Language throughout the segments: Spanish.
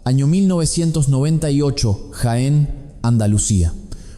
Año 1998, Jaén, Andalucía.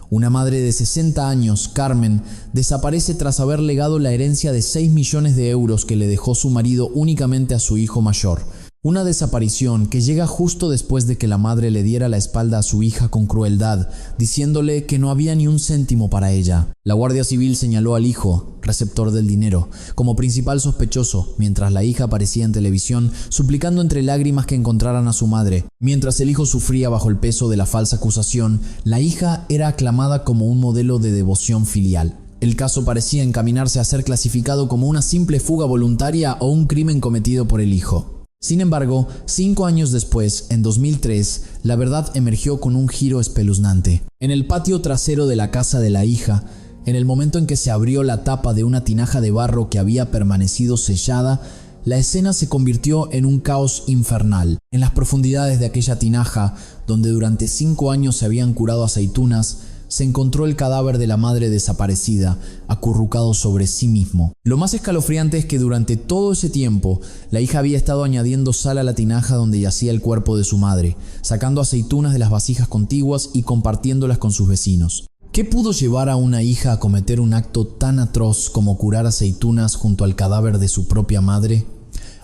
Una madre de 60 años, Carmen, desaparece tras haber legado la herencia de 6 millones de euros que le dejó su marido únicamente a su hijo mayor. Una desaparición que llega justo después de que la madre le diera la espalda a su hija con crueldad, diciéndole que no había ni un céntimo para ella. La Guardia Civil señaló al hijo, receptor del dinero, como principal sospechoso, mientras la hija aparecía en televisión suplicando entre lágrimas que encontraran a su madre. Mientras el hijo sufría bajo el peso de la falsa acusación, la hija era aclamada como un modelo de devoción filial. El caso parecía encaminarse a ser clasificado como una simple fuga voluntaria o un crimen cometido por el hijo. Sin embargo, 5 años después, en 2003, la verdad emergió con un giro espeluznante. En el patio trasero de la casa de la hija, en el momento en que se abrió la tapa de una tinaja de barro que había permanecido sellada, la escena se convirtió en un caos infernal. En las profundidades de aquella tinaja, donde durante 5 años se habían curado aceitunas, se encontró el cadáver de la madre desaparecida, acurrucado sobre sí mismo. Lo más escalofriante es que durante todo ese tiempo, la hija había estado añadiendo sal a la tinaja donde yacía el cuerpo de su madre, sacando aceitunas de las vasijas contiguas y compartiéndolas con sus vecinos. ¿Qué pudo llevar a una hija a cometer un acto tan atroz como curar aceitunas junto al cadáver de su propia madre?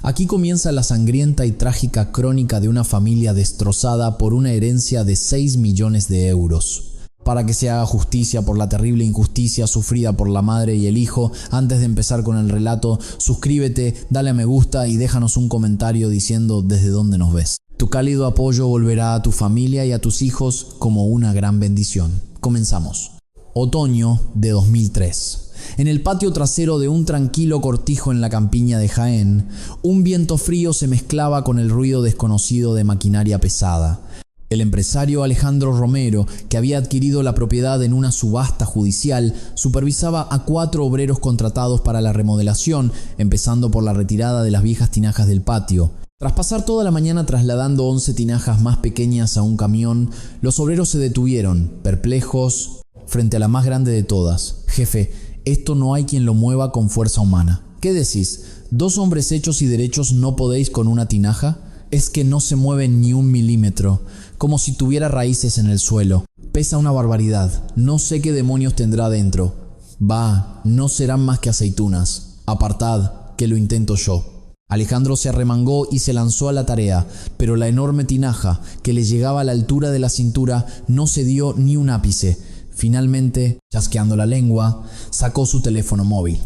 Aquí comienza la sangrienta y trágica crónica de una familia destrozada por una herencia de 6 millones de euros. Para que se haga justicia por la terrible injusticia sufrida por la madre y el hijo, antes de empezar con el relato, suscríbete, dale a me gusta y déjanos un comentario diciendo desde dónde nos ves. Tu cálido apoyo volverá a tu familia y a tus hijos como una gran bendición. Comenzamos. Otoño de 2003. En el patio trasero de un tranquilo cortijo en la campiña de Jaén, un viento frío se mezclaba con el ruido desconocido de maquinaria pesada. El empresario Alejandro Romero, que había adquirido la propiedad en una subasta judicial, supervisaba a 4 obreros contratados para la remodelación, empezando por la retirada de las viejas tinajas del patio. Tras pasar toda la mañana trasladando 11 tinajas más pequeñas a un camión, los obreros se detuvieron, perplejos, frente a la más grande de todas. «Jefe, esto no hay quien lo mueva con fuerza humana». «¿Qué decís? ¿2 hombres hechos y derechos no podéis con una tinaja?» «Es que no se mueve ni un milímetro, como si tuviera raíces en el suelo. Pesa una barbaridad, no sé qué demonios tendrá dentro. Va, no serán más que aceitunas. Apartad, que lo intento yo». Alejandro se arremangó y se lanzó a la tarea, pero la enorme tinaja, que le llegaba a la altura de la cintura, no cedió ni un ápice. Finalmente, chasqueando la lengua, sacó su teléfono móvil.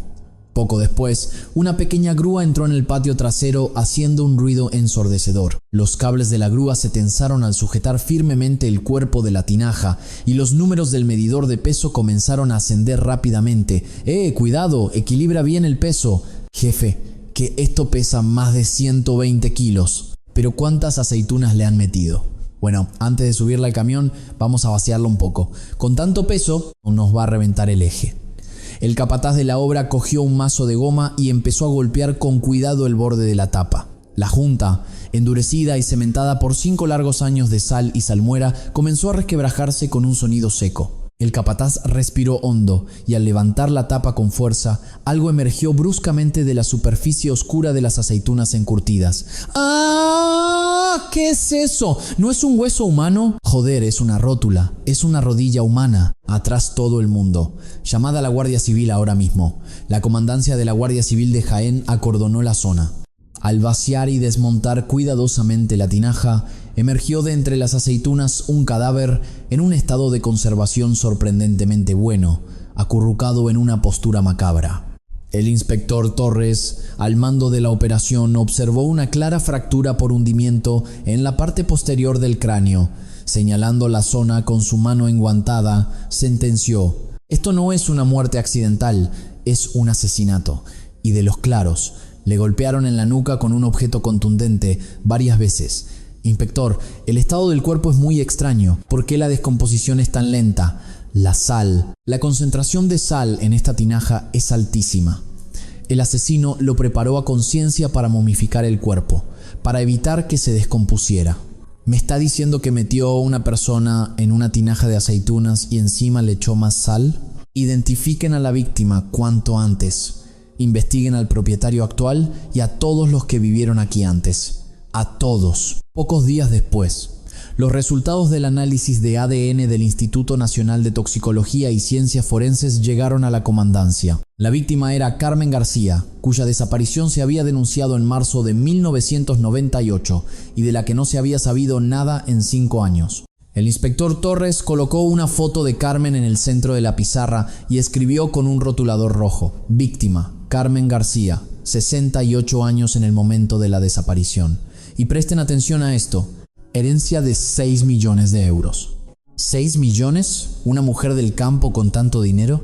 Poco después, una pequeña grúa entró en el patio trasero haciendo un ruido ensordecedor. Los cables de la grúa se tensaron al sujetar firmemente el cuerpo de la tinaja y los números del medidor de peso comenzaron a ascender rápidamente. Cuidado, equilibra bien el peso». «Jefe, que esto pesa más de 120 kilos. ¿Pero cuántas aceitunas le han metido?» «Bueno, antes de subirla al camión, vamos a vaciarlo un poco. Con tanto peso, nos va a reventar el eje». El capataz de la obra cogió un mazo de goma y empezó a golpear con cuidado el borde de la tapa. La junta, endurecida y cementada por 5 largos años de sal y salmuera, comenzó a resquebrajarse con un sonido seco. El capataz respiró hondo y al levantar la tapa con fuerza, algo emergió bruscamente de la superficie oscura de las aceitunas encurtidas. ¡Ah! ¿Qué es eso? ¿No es un hueso humano? Joder, es una rótula, es una rodilla humana. Atrás todo el mundo. Llamad a la Guardia Civil ahora mismo. La comandancia de la Guardia Civil de Jaén acordonó la zona. Al vaciar y desmontar cuidadosamente la tinaja, emergió de entre las aceitunas un cadáver en un estado de conservación sorprendentemente bueno, acurrucado en una postura macabra. El inspector Torres, al mando de la operación, observó una clara fractura por hundimiento en la parte posterior del cráneo. Señalando la zona con su mano enguantada, sentenció: «Esto no es una muerte accidental, es un asesinato». Y de los claros, le golpearon en la nuca con un objeto contundente varias veces. «Inspector, el estado del cuerpo es muy extraño. ¿Por qué la descomposición es tan lenta?» «La sal. La concentración de sal en esta tinaja es altísima». El asesino lo preparó a conciencia para momificar el cuerpo, para evitar que se descompusiera. ¿Me está diciendo que metió a una persona en una tinaja de aceitunas y encima le echó más sal? Identifiquen a la víctima cuanto antes. Investiguen al propietario actual y a todos los que vivieron aquí antes. A todos. Pocos días después, los resultados del análisis de ADN del Instituto Nacional de Toxicología y Ciencias Forenses llegaron a la comandancia. La víctima era Carmen García, cuya desaparición se había denunciado en marzo de 1998 y de la que no se había sabido nada en 5 años. El inspector Torres colocó una foto de Carmen en el centro de la pizarra y escribió con un rotulador rojo: víctima, Carmen García, 68 años en el momento de la desaparición. Y presten atención a esto: herencia de 6 millones de euros. ¿6 millones? ¿Una mujer del campo con tanto dinero?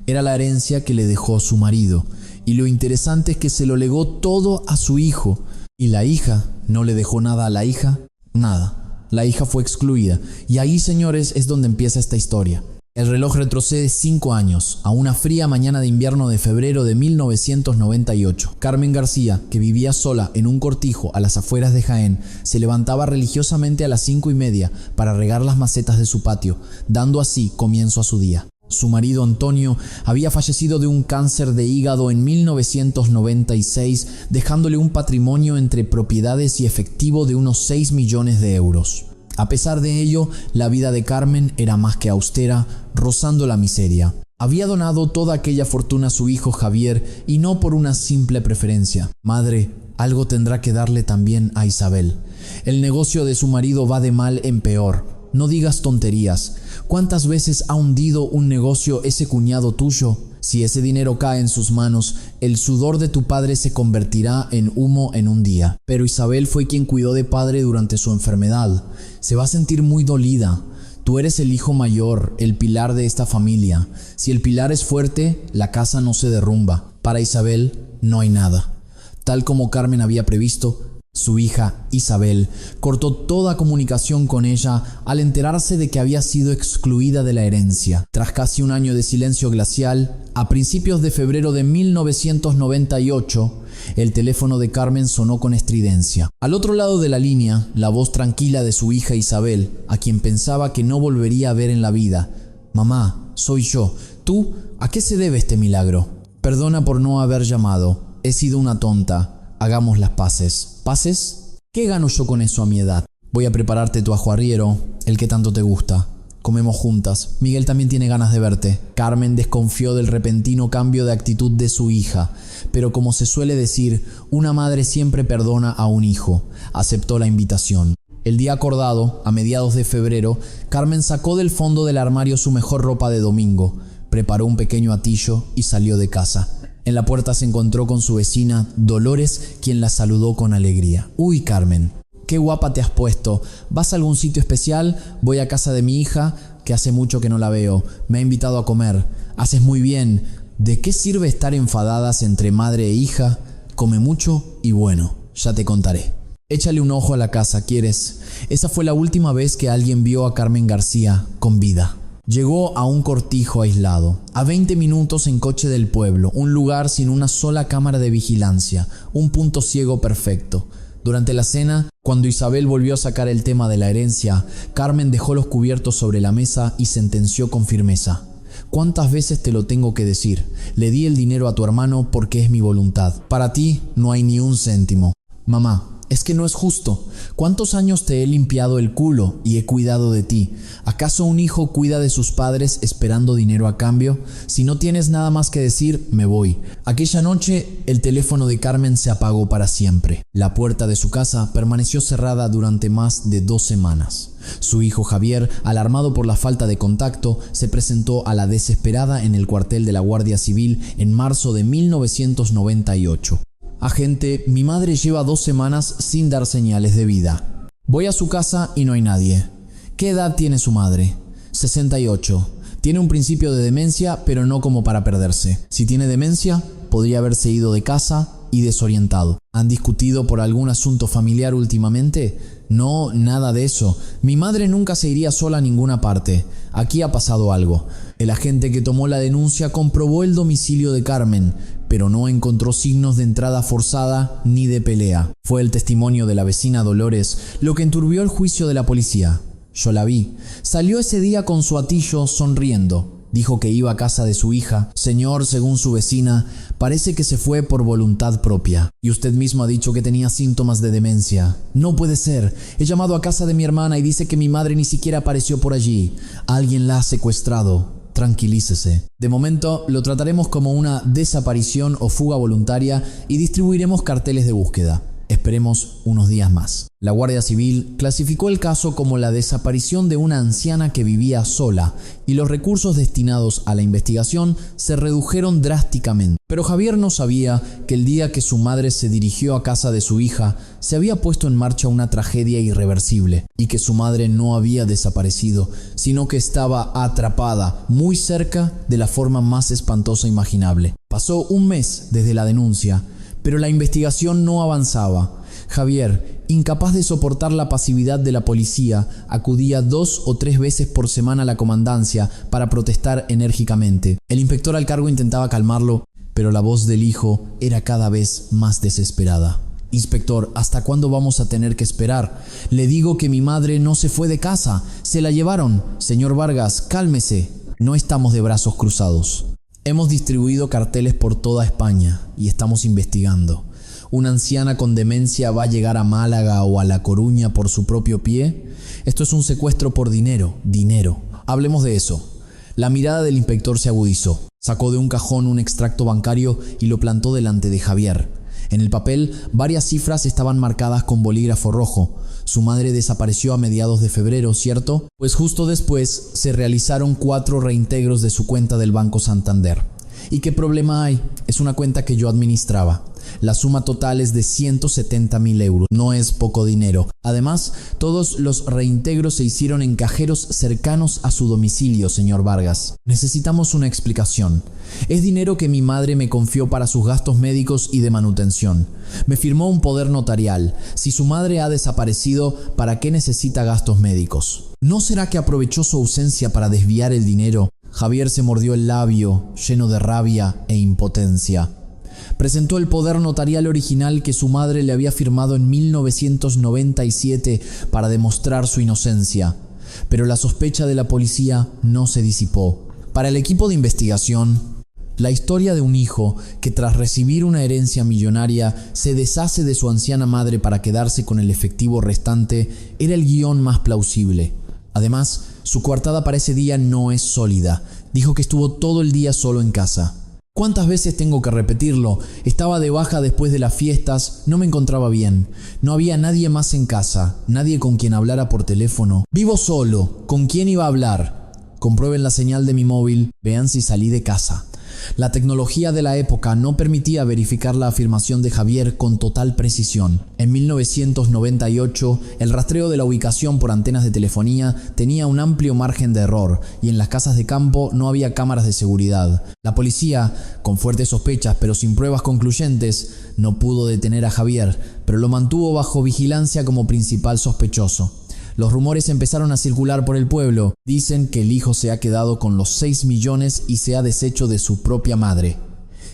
Era la herencia que le dejó su marido. Y lo interesante es que se lo legó todo a su hijo. ¿Y la hija? ¿No le dejó nada a la hija? Nada. La hija fue excluida. Y ahí, señores, es donde empieza esta historia. El reloj retrocede 5 años, a una fría mañana de invierno de febrero de 1998. Carmen García, que vivía sola en un cortijo a las afueras de Jaén, se levantaba religiosamente a las 5:30 para regar las macetas de su patio, dando así comienzo a su día. Su marido Antonio había fallecido de un cáncer de hígado en 1996, dejándole un patrimonio entre propiedades y efectivo de unos 6 millones de euros. A pesar de ello, la vida de Carmen era más que austera, rozando la miseria. Había donado toda aquella fortuna a su hijo Javier, y no por una simple preferencia. Madre, algo tendrá que darle también a Isabel. El negocio de su marido va de mal en peor. No digas tonterías. ¿Cuántas veces ha hundido un negocio ese cuñado tuyo? Si ese dinero cae en sus manos, el sudor de tu padre se convertirá en humo en un día. Pero Isabel fue quien cuidó de padre durante su enfermedad. Se va a sentir muy dolida. Tú eres el hijo mayor, el pilar de esta familia. Si el pilar es fuerte, la casa no se derrumba. Para Isabel no hay nada. Tal como Carmen había previsto, su hija, Isabel, cortó toda comunicación con ella al enterarse de que había sido excluida de la herencia. Tras casi un año de silencio glacial, a principios de febrero de 1998, el teléfono de Carmen sonó con estridencia. Al otro lado de la línea, la voz tranquila de su hija Isabel, a quien pensaba que no volvería a ver en la vida. «Mamá, soy yo. ¿Tú? ¿A qué se debe este milagro? Perdona por no haber llamado. He sido una tonta. Hagamos las paces». ¿Paces? ¿Qué gano yo con eso a mi edad? Voy a prepararte tu ajo arriero, el que tanto te gusta. Comemos juntas. Miguel también tiene ganas de verte. Carmen desconfió del repentino cambio de actitud de su hija, pero como se suele decir, una madre siempre perdona a un hijo. Aceptó la invitación. El día acordado, a mediados de febrero, Carmen sacó del fondo del armario su mejor ropa de domingo, preparó un pequeño atillo y salió de casa. En la puerta se encontró con su vecina, Dolores, quien la saludó con alegría. «Uy, Carmen, qué guapa te has puesto. ¿Vas a algún sitio especial? Voy a casa de mi hija, que hace mucho que no la veo. Me ha invitado a comer. Haces muy bien. ¿De qué sirve estar enfadadas entre madre e hija? Come mucho y bueno, ya te contaré. Échale un ojo a la casa, ¿quieres? Esa fue la última vez que alguien vio a Carmen García con vida». Llegó a un cortijo aislado, a 20 minutos en coche del pueblo, un lugar sin una sola cámara de vigilancia, un punto ciego perfecto. Durante la cena, cuando Isabel volvió a sacar el tema de la herencia, Carmen dejó los cubiertos sobre la mesa y sentenció con firmeza: «¿Cuántas veces te lo tengo que decir? Le di el dinero a tu hermano porque es mi voluntad. Para ti no hay ni un céntimo. Mamá, es que no es justo. ¿Cuántos años te he limpiado el culo y he cuidado de ti? ¿Acaso un hijo cuida de sus padres esperando dinero a cambio? Si no tienes nada más que decir, me voy». Aquella noche, el teléfono de Carmen se apagó para siempre. La puerta de su casa permaneció cerrada durante más de 2 semanas. Su hijo Javier, alarmado por la falta de contacto, se presentó a la desesperada en el cuartel de la Guardia Civil en marzo de 1998. «Agente, mi madre lleva 2 semanas sin dar señales de vida. Voy a su casa y no hay nadie». «¿Qué edad tiene su madre?» 68. Tiene un principio de demencia, pero no como para perderse. Si tiene demencia, podría haberse ido de casa y desorientado. ¿Han discutido por algún asunto familiar últimamente?» «No, nada de eso. Mi madre nunca se iría sola a ninguna parte. Aquí ha pasado algo». El agente que tomó la denuncia comprobó el domicilio de Carmen, pero no encontró signos de entrada forzada ni de pelea. Fue el testimonio de la vecina Dolores lo que enturbió el juicio de la policía. «Yo la vi. Salió ese día con su atillo sonriendo. Dijo que iba a casa de su hija. Señor, según su vecina, parece que se fue por voluntad propia. Y usted mismo ha dicho que tenía síntomas de demencia. No puede ser. He llamado a casa de mi hermana y dice que mi madre ni siquiera apareció por allí. Alguien la ha secuestrado. Tranquilícese. De momento lo trataremos como una desaparición o fuga voluntaria y distribuiremos carteles de búsqueda. Esperemos unos días más. La Guardia Civil clasificó el caso como la desaparición de una anciana que vivía sola y los recursos destinados a la investigación se redujeron drásticamente. Pero Javier no sabía que el día que su madre se dirigió a casa de su hija se había puesto en marcha una tragedia irreversible y que su madre no había desaparecido, sino que estaba atrapada muy cerca de la forma más espantosa imaginable. Pasó un mes desde la denuncia, pero la investigación no avanzaba. Javier, incapaz de soportar la pasividad de la policía, acudía 2 o 3 veces por semana a la comandancia para protestar enérgicamente. El inspector al cargo intentaba calmarlo, pero la voz del hijo era cada vez más desesperada. Inspector, ¿hasta cuándo vamos a tener que esperar? Le digo que mi madre no se fue de casa, se la llevaron. Señor Vargas, cálmese. No estamos de brazos cruzados. Hemos distribuido carteles por toda España y estamos investigando. ¿Una anciana con demencia va a llegar a Málaga o a La Coruña por su propio pie? Esto es un secuestro por dinero. Hablemos de eso. La mirada del inspector se agudizó. Sacó de un cajón un extracto bancario y lo plantó delante de Javier. En el papel, varias cifras estaban marcadas con bolígrafo rojo. Su madre desapareció a mediados de febrero, ¿cierto? Pues justo después se realizaron 4 reintegros de su cuenta del Banco Santander. ¿Y qué problema hay? Es una cuenta que yo administraba. La suma total es de 170.000 euros. No es poco dinero. Además, todos los reintegros se hicieron en cajeros cercanos a su domicilio, señor Vargas. Necesitamos una explicación. Es dinero que mi madre me confió para sus gastos médicos y de manutención. Me firmó un poder notarial. Si su madre ha desaparecido, ¿para qué necesita gastos médicos? ¿No será que aprovechó su ausencia para desviar el dinero? Javier se mordió el labio, lleno de rabia e impotencia. Presentó el poder notarial original que su madre le había firmado en 1997 para demostrar su inocencia. Pero la sospecha de la policía no se disipó. Para el equipo de investigación, la historia de un hijo que tras recibir una herencia millonaria se deshace de su anciana madre para quedarse con el efectivo restante era el guión más plausible. Además, su coartada para ese día no es sólida. Dijo que estuvo todo el día solo en casa. ¿Cuántas veces tengo que repetirlo? Estaba de baja después de las fiestas, no me encontraba bien. No había nadie más en casa, nadie con quien hablara por teléfono. Vivo solo, ¿con quién iba a hablar? Comprueben la señal de mi móvil, vean si salí de casa. La tecnología de la época no permitía verificar la afirmación de Javier con total precisión. En 1998, el rastreo de la ubicación por antenas de telefonía tenía un amplio margen de error y en las casas de campo no había cámaras de seguridad. La policía, con fuertes sospechas pero sin pruebas concluyentes, no pudo detener a Javier, pero lo mantuvo bajo vigilancia como principal sospechoso. Los rumores empezaron a circular por el pueblo. Dicen que el hijo se ha quedado con los 6 millones y se ha deshecho de su propia madre.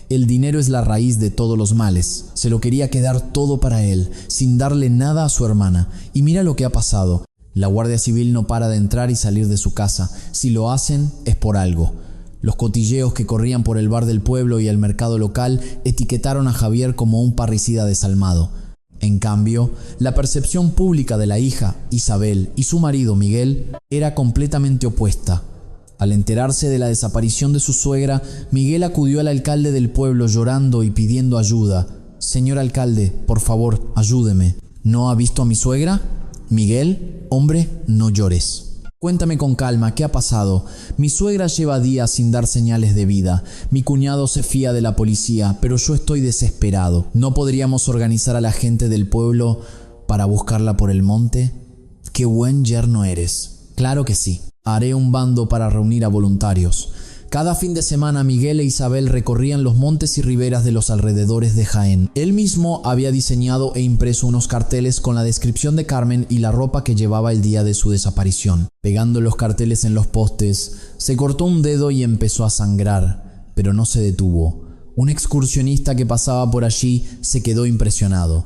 El dinero es la raíz de todos los males. Se lo quería quedar todo para él, sin darle nada a su hermana. Y mira lo que ha pasado. La Guardia Civil no para de entrar y salir de su casa. Si lo hacen, es por algo. Los cotilleos que corrían por el bar del pueblo y el mercado local etiquetaron a Javier como un parricida desalmado. En cambio, la percepción pública de la hija, Isabel, y su marido, Miguel, era completamente opuesta. Al enterarse de la desaparición de su suegra, Miguel acudió al alcalde del pueblo llorando y pidiendo ayuda. «Señor alcalde, por favor, ayúdeme. ¿No ha visto a mi suegra?» «Miguel, hombre, no llores. Cuéntame con calma, ¿qué ha pasado? Mi suegra lleva días sin dar señales de vida. Mi cuñado se fía de la policía, pero yo estoy desesperado. ¿No podríamos organizar a la gente del pueblo para buscarla por el monte?» «Qué buen yerno eres». «Claro que sí. Haré un bando para reunir a voluntarios». Cada fin de semana Miguel e Isabel recorrían los montes y riberas de los alrededores de Jaén. Él mismo había diseñado e impreso unos carteles con la descripción de Carmen y la ropa que llevaba el día de su desaparición. Pegando los carteles en los postes, se cortó un dedo y empezó a sangrar, pero no se detuvo. Un excursionista que pasaba por allí se quedó impresionado.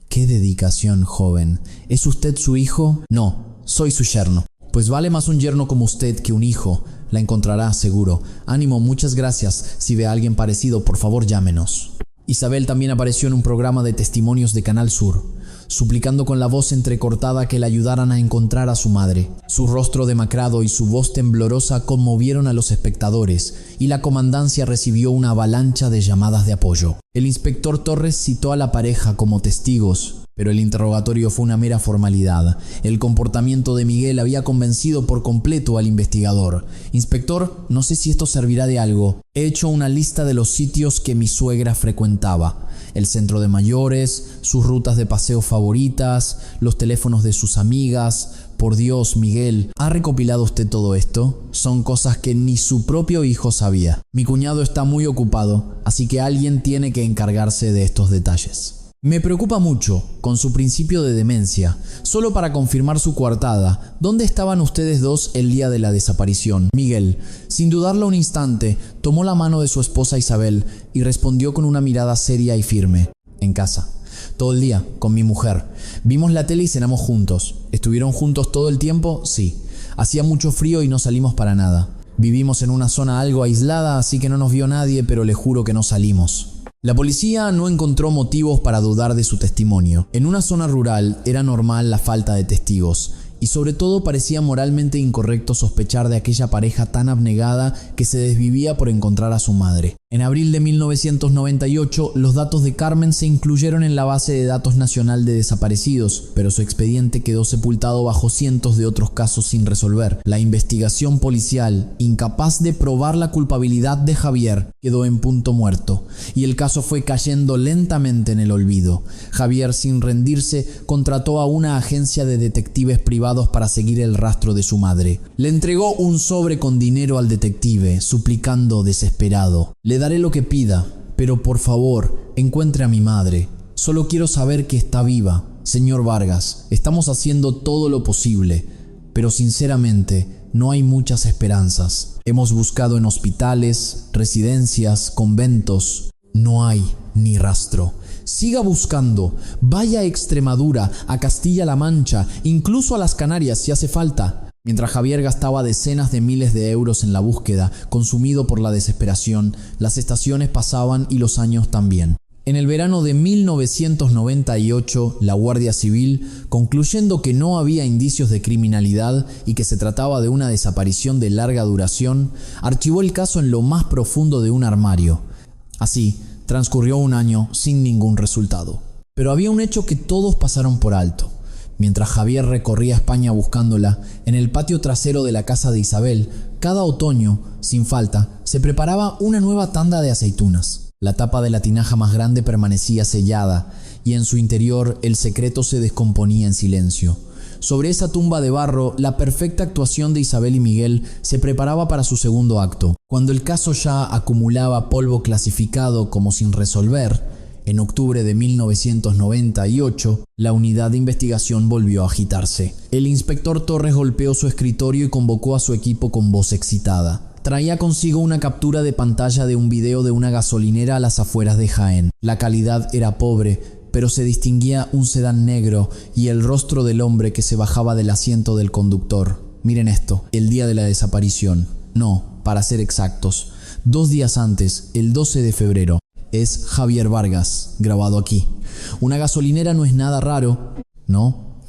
«¡Qué dedicación, joven! ¿Es usted su hijo?» «No, soy su yerno». Pues vale más un yerno como usted que un hijo. La encontrará, seguro. Ánimo, muchas gracias. Si ve a alguien parecido, por favor llámenos. Isabel también apareció en un programa de testimonios de Canal Sur, suplicando con la voz entrecortada que le ayudaran a encontrar a su madre. Su rostro demacrado y su voz temblorosa conmovieron a los espectadores y la comandancia recibió una avalancha de llamadas de apoyo. El inspector Torres citó a la pareja como testigos, pero el interrogatorio fue una mera formalidad. El comportamiento de Miguel había convencido por completo al investigador. Inspector, no sé si esto servirá de algo. He hecho una lista de los sitios que mi suegra frecuentaba. El centro de mayores, sus rutas de paseo favoritas, los teléfonos de sus amigas. Por Dios, Miguel, ¿ha recopilado usted todo esto? Son cosas que ni su propio hijo sabía. Mi cuñado está muy ocupado, así que alguien tiene que encargarse de estos detalles. Me preocupa mucho, con su principio de demencia. Solo para confirmar su coartada, ¿dónde estaban ustedes dos el día de la desaparición? Miguel, sin dudarlo un instante, tomó la mano de su esposa Isabel y respondió con una mirada seria y firme. En casa. Todo el día, con mi mujer. Vimos la tele y cenamos juntos. ¿Estuvieron juntos todo el tiempo? Sí. Hacía mucho frío y no salimos para nada. Vivimos en una zona algo aislada, así que no nos vio nadie, pero le juro que no salimos. La policía no encontró motivos para dudar de su testimonio. En una zona rural era normal la falta de testigos y sobre todo parecía moralmente incorrecto sospechar de aquella pareja tan abnegada que se desvivía por encontrar a su madre. En abril de 1998, los datos de Carmen se incluyeron en la base de datos nacional de desaparecidos, pero su expediente quedó sepultado bajo cientos de otros casos sin resolver. La investigación policial, incapaz de probar la culpabilidad de Javier, quedó en punto muerto, y el caso fue cayendo lentamente en el olvido. Javier, sin rendirse, contrató a una agencia de detectives privados para seguir el rastro de su madre. Le entregó un sobre con dinero al detective, suplicando desesperado: le daré lo que pida, pero por favor, encuentre a mi madre. Solo quiero saber que está viva. Señor Vargas, estamos haciendo todo lo posible, pero sinceramente no hay muchas esperanzas. Hemos buscado en hospitales, residencias, conventos. No hay ni rastro. Siga buscando. Vaya a Extremadura, a Castilla-La Mancha, incluso a las Canarias si hace falta. Mientras Javier gastaba decenas de miles de euros en la búsqueda, consumido por la desesperación, las estaciones pasaban y los años también. En el verano de 1998, la Guardia Civil, concluyendo que no había indicios de criminalidad y que se trataba de una desaparición de larga duración, archivó el caso en lo más profundo de un armario. Así, transcurrió un año sin ningún resultado. Pero había un hecho que todos pasaron por alto. Mientras Javier recorría España buscándola, en el patio trasero de la casa de Isabel, cada otoño, sin falta, se preparaba una nueva tanda de aceitunas. La tapa de la tinaja más grande permanecía sellada y en su interior el secreto se descomponía en silencio. Sobre esa tumba de barro, la perfecta actuación de Isabel y Miguel se preparaba para su segundo acto. Cuando el caso ya acumulaba polvo clasificado como sin resolver, en octubre de 1998, la unidad de investigación volvió a agitarse. El inspector Torres golpeó su escritorio y convocó a su equipo con voz excitada. Traía consigo una captura de pantalla de un video de una gasolinera a las afueras de Jaén. La calidad era pobre, pero se distinguía un sedán negro y el rostro del hombre que se bajaba del asiento del conductor. Miren esto, el día de la desaparición. No, para ser exactos, 2 días antes, el 12 de febrero. Es Javier Vargas, grabado aquí. Una gasolinera no es nada raro, ¿no?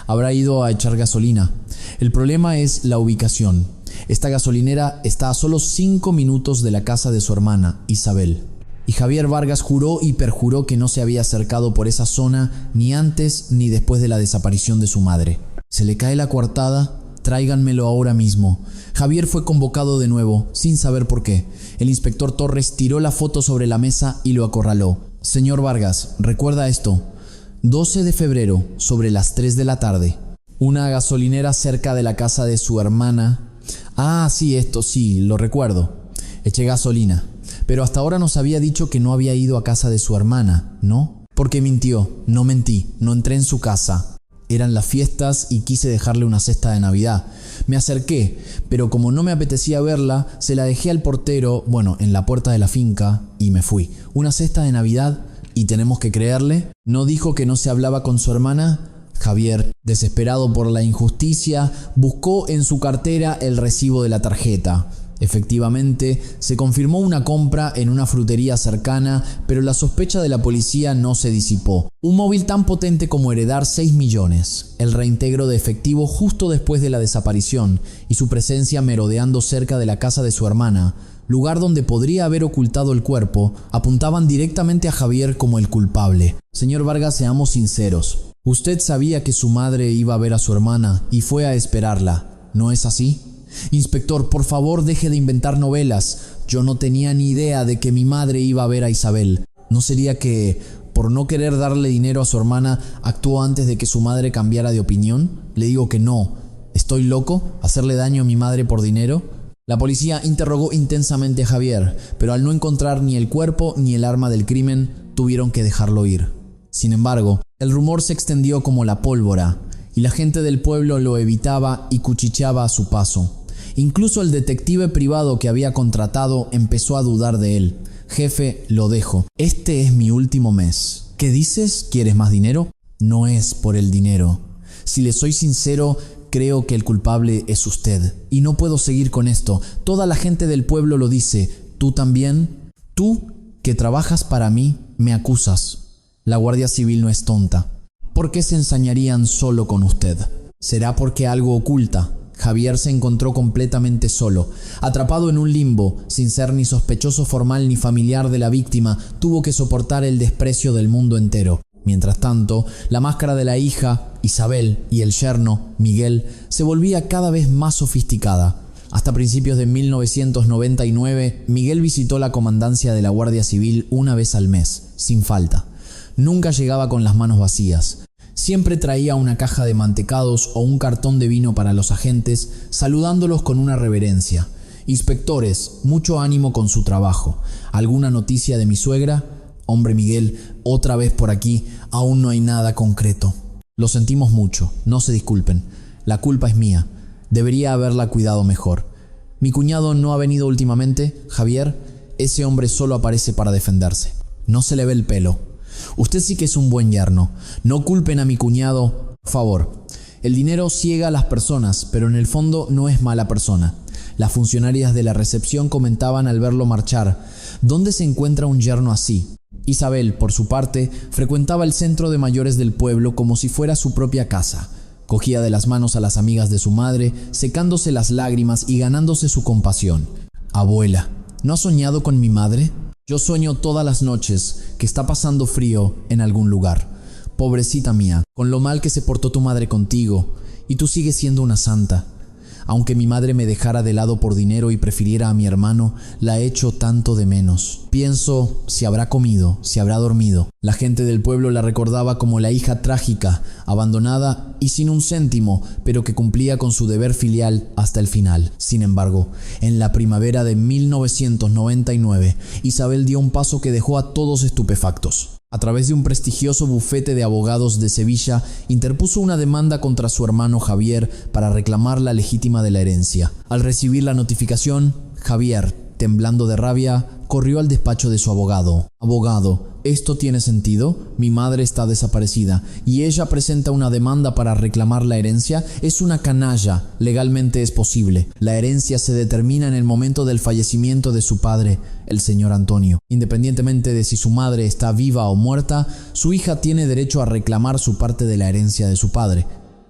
Habrá ido a echar gasolina. El problema es la ubicación. Esta gasolinera está a solo 5 minutos de la casa de su hermana, Isabel. Y Javier Vargas juró y perjuró que no se había acercado por esa zona ni antes ni después de la desaparición de su madre. ¿Se le cae la coartada? Tráiganmelo ahora mismo. Javier fue convocado de nuevo, sin saber por qué. El inspector Torres tiró la foto sobre la mesa y lo acorraló. Señor Vargas, recuerda esto. 12 de febrero, sobre las 3 de la tarde. Una gasolinera cerca de la casa de su hermana. Ah, sí, esto sí, lo recuerdo. Eché gasolina. Pero hasta ahora nos había dicho que no había ido a casa de su hermana, ¿no? Porque mintió. No mentí. No entré en su casa. Eran las fiestas y quise dejarle una cesta de Navidad. Me acerqué, pero como no me apetecía verla, se la dejé al portero, en la puerta de la finca, y me fui. Una cesta de Navidad, y tenemos que creerle, ¿no dijo que no se hablaba con su hermana? Javier, desesperado por la injusticia, buscó en su cartera el recibo de la tarjeta. Efectivamente, se confirmó una compra en una frutería cercana, pero la sospecha de la policía no se disipó. Un móvil tan potente como heredar 6 millones, el reintegro de efectivo justo después de la desaparición y su presencia merodeando cerca de la casa de su hermana, lugar donde podría haber ocultado el cuerpo, apuntaban directamente a Javier como el culpable. Señor Vargas, seamos sinceros. Usted sabía que su madre iba a ver a su hermana y fue a esperarla, ¿no es así? Inspector, por favor, deje de inventar novelas. Yo no tenía ni idea de que mi madre iba a ver a Isabel. ¿No sería que, por no querer darle dinero a su hermana, actuó antes de que su madre cambiara de opinión? Le digo que no. ¿Estoy loco? ¿Hacerle daño a mi madre por dinero? La policía interrogó intensamente a Javier, pero al no encontrar ni el cuerpo ni el arma del crimen, tuvieron que dejarlo ir. Sin embargo, el rumor se extendió como la pólvora, y la gente del pueblo lo evitaba y cuchicheaba a su paso. Incluso el detective privado que había contratado empezó a dudar de él. Jefe, lo dejo. Este es mi último mes. ¿Qué dices? ¿Quieres más dinero? No es por el dinero. Si le soy sincero, creo que el culpable es usted. Y no puedo seguir con esto. Toda la gente del pueblo lo dice. ¿Tú también? Tú, que trabajas para mí, me acusas. La Guardia Civil no es tonta. ¿Por qué se ensañarían solo con usted? ¿Será porque algo oculta? Javier se encontró completamente solo. Atrapado en un limbo, sin ser ni sospechoso formal ni familiar de la víctima, tuvo que soportar el desprecio del mundo entero. Mientras tanto, la máscara de la hija, Isabel, y el yerno, Miguel, se volvía cada vez más sofisticada. Hasta principios de 1999, Miguel visitó la comandancia de la Guardia Civil una vez al mes, sin falta. Nunca llegaba con las manos vacías. Siempre traía una caja de mantecados o un cartón de vino para los agentes, saludándolos con una reverencia. Inspectores, mucho ánimo con su trabajo. ¿Alguna noticia de mi suegra? Hombre Miguel, otra vez por aquí, aún no hay nada concreto. Lo sentimos mucho, no se disculpen. La culpa es mía. Debería haberla cuidado mejor. ¿Mi cuñado no ha venido últimamente, Javier? Ese hombre solo aparece para defenderse. No se le ve el pelo. Usted sí que es un buen yerno. No culpen a mi cuñado, por favor. El dinero ciega a las personas, pero en el fondo no es mala persona. Las funcionarias de la recepción comentaban al verlo marchar: ¿dónde se encuentra un yerno así? Isabel, por su parte, frecuentaba el centro de mayores del pueblo como si fuera su propia casa. Cogía de las manos a las amigas de su madre, secándose las lágrimas y ganándose su compasión. Abuela, ¿no has soñado con mi madre? Yo sueño todas las noches que está pasando frío en algún lugar. Pobrecita mía, con lo mal que se portó tu madre contigo, y tú sigues siendo una santa. Aunque mi madre me dejara de lado por dinero y prefiriera a mi hermano, la echo tanto de menos. Pienso si habrá comido, si habrá dormido. La gente del pueblo la recordaba como la hija trágica, abandonada y sin un céntimo, pero que cumplía con su deber filial hasta el final. Sin embargo, en la primavera de 1999, Isabel dio un paso que dejó a todos estupefactos. A través de un prestigioso bufete de abogados de Sevilla, interpuso una demanda contra su hermano Javier para reclamar la legítima de la herencia. Al recibir la notificación, Javier, temblando de rabia, corrió al despacho de su abogado. Abogado, ¿esto tiene sentido? Mi madre está desaparecida y ella presenta una demanda para reclamar la herencia. Es una canalla. Legalmente es posible. La herencia se determina en el momento del fallecimiento de su padre, el señor Antonio. Independientemente de si su madre está viva o muerta, su hija tiene derecho a reclamar su parte de la herencia de su padre.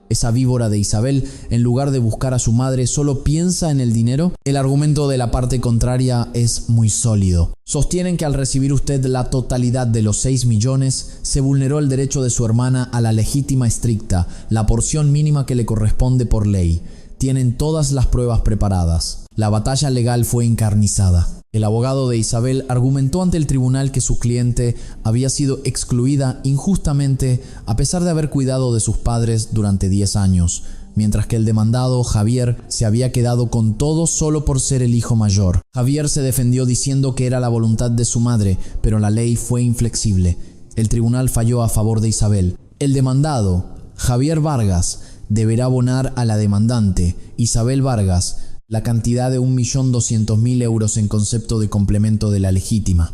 Esa víbora de Isabel, en lugar de buscar a su madre, solo piensa en el dinero. El argumento de la parte contraria es muy sólido. Sostienen que al recibir usted la totalidad de los 6 millones, se vulneró el derecho de su hermana a la legítima estricta, la porción mínima que le corresponde por ley. Tienen todas las pruebas preparadas. La batalla legal fue encarnizada. El abogado de Isabel argumentó ante el tribunal que su cliente había sido excluida injustamente a pesar de haber cuidado de sus padres durante 10 años, mientras que el demandado, Javier, se había quedado con todo solo por ser el hijo mayor. Javier se defendió diciendo que era la voluntad de su madre, pero la ley fue inflexible. El tribunal falló a favor de Isabel. El demandado, Javier Vargas, deberá abonar a la demandante, Isabel Vargas, la cantidad de 1.200.000 euros en concepto de complemento de la legítima.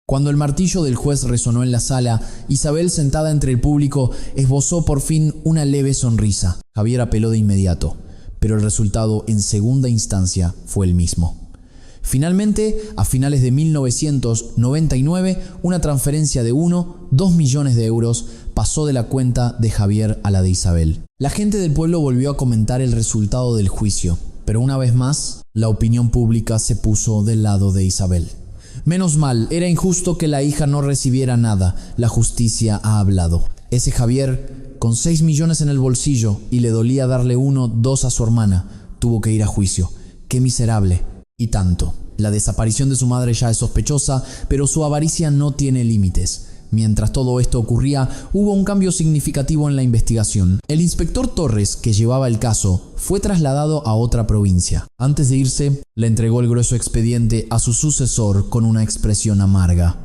Cuando el martillo del juez resonó en la sala, Isabel, sentada entre el público, esbozó por fin una leve sonrisa. Javier apeló de inmediato, pero el resultado en segunda instancia fue el mismo. Finalmente, a finales de 1999, una transferencia de 2 millones de euros pasó de la cuenta de Javier a la de Isabel. La gente del pueblo volvió a comentar el resultado del juicio, pero una vez más, la opinión pública se puso del lado de Isabel. Menos mal, era injusto que la hija no recibiera nada. La justicia ha hablado. Ese Javier, con 6 millones en el bolsillo y le dolía darle 2 a su hermana, tuvo que ir a juicio. ¡Qué miserable! Y tanto. La desaparición de su madre ya es sospechosa, pero su avaricia no tiene límites. Mientras todo esto ocurría, hubo un cambio significativo en la investigación. El inspector Torres, que llevaba el caso, fue trasladado a otra provincia. Antes de irse, le entregó el grueso expediente a su sucesor con una expresión amarga.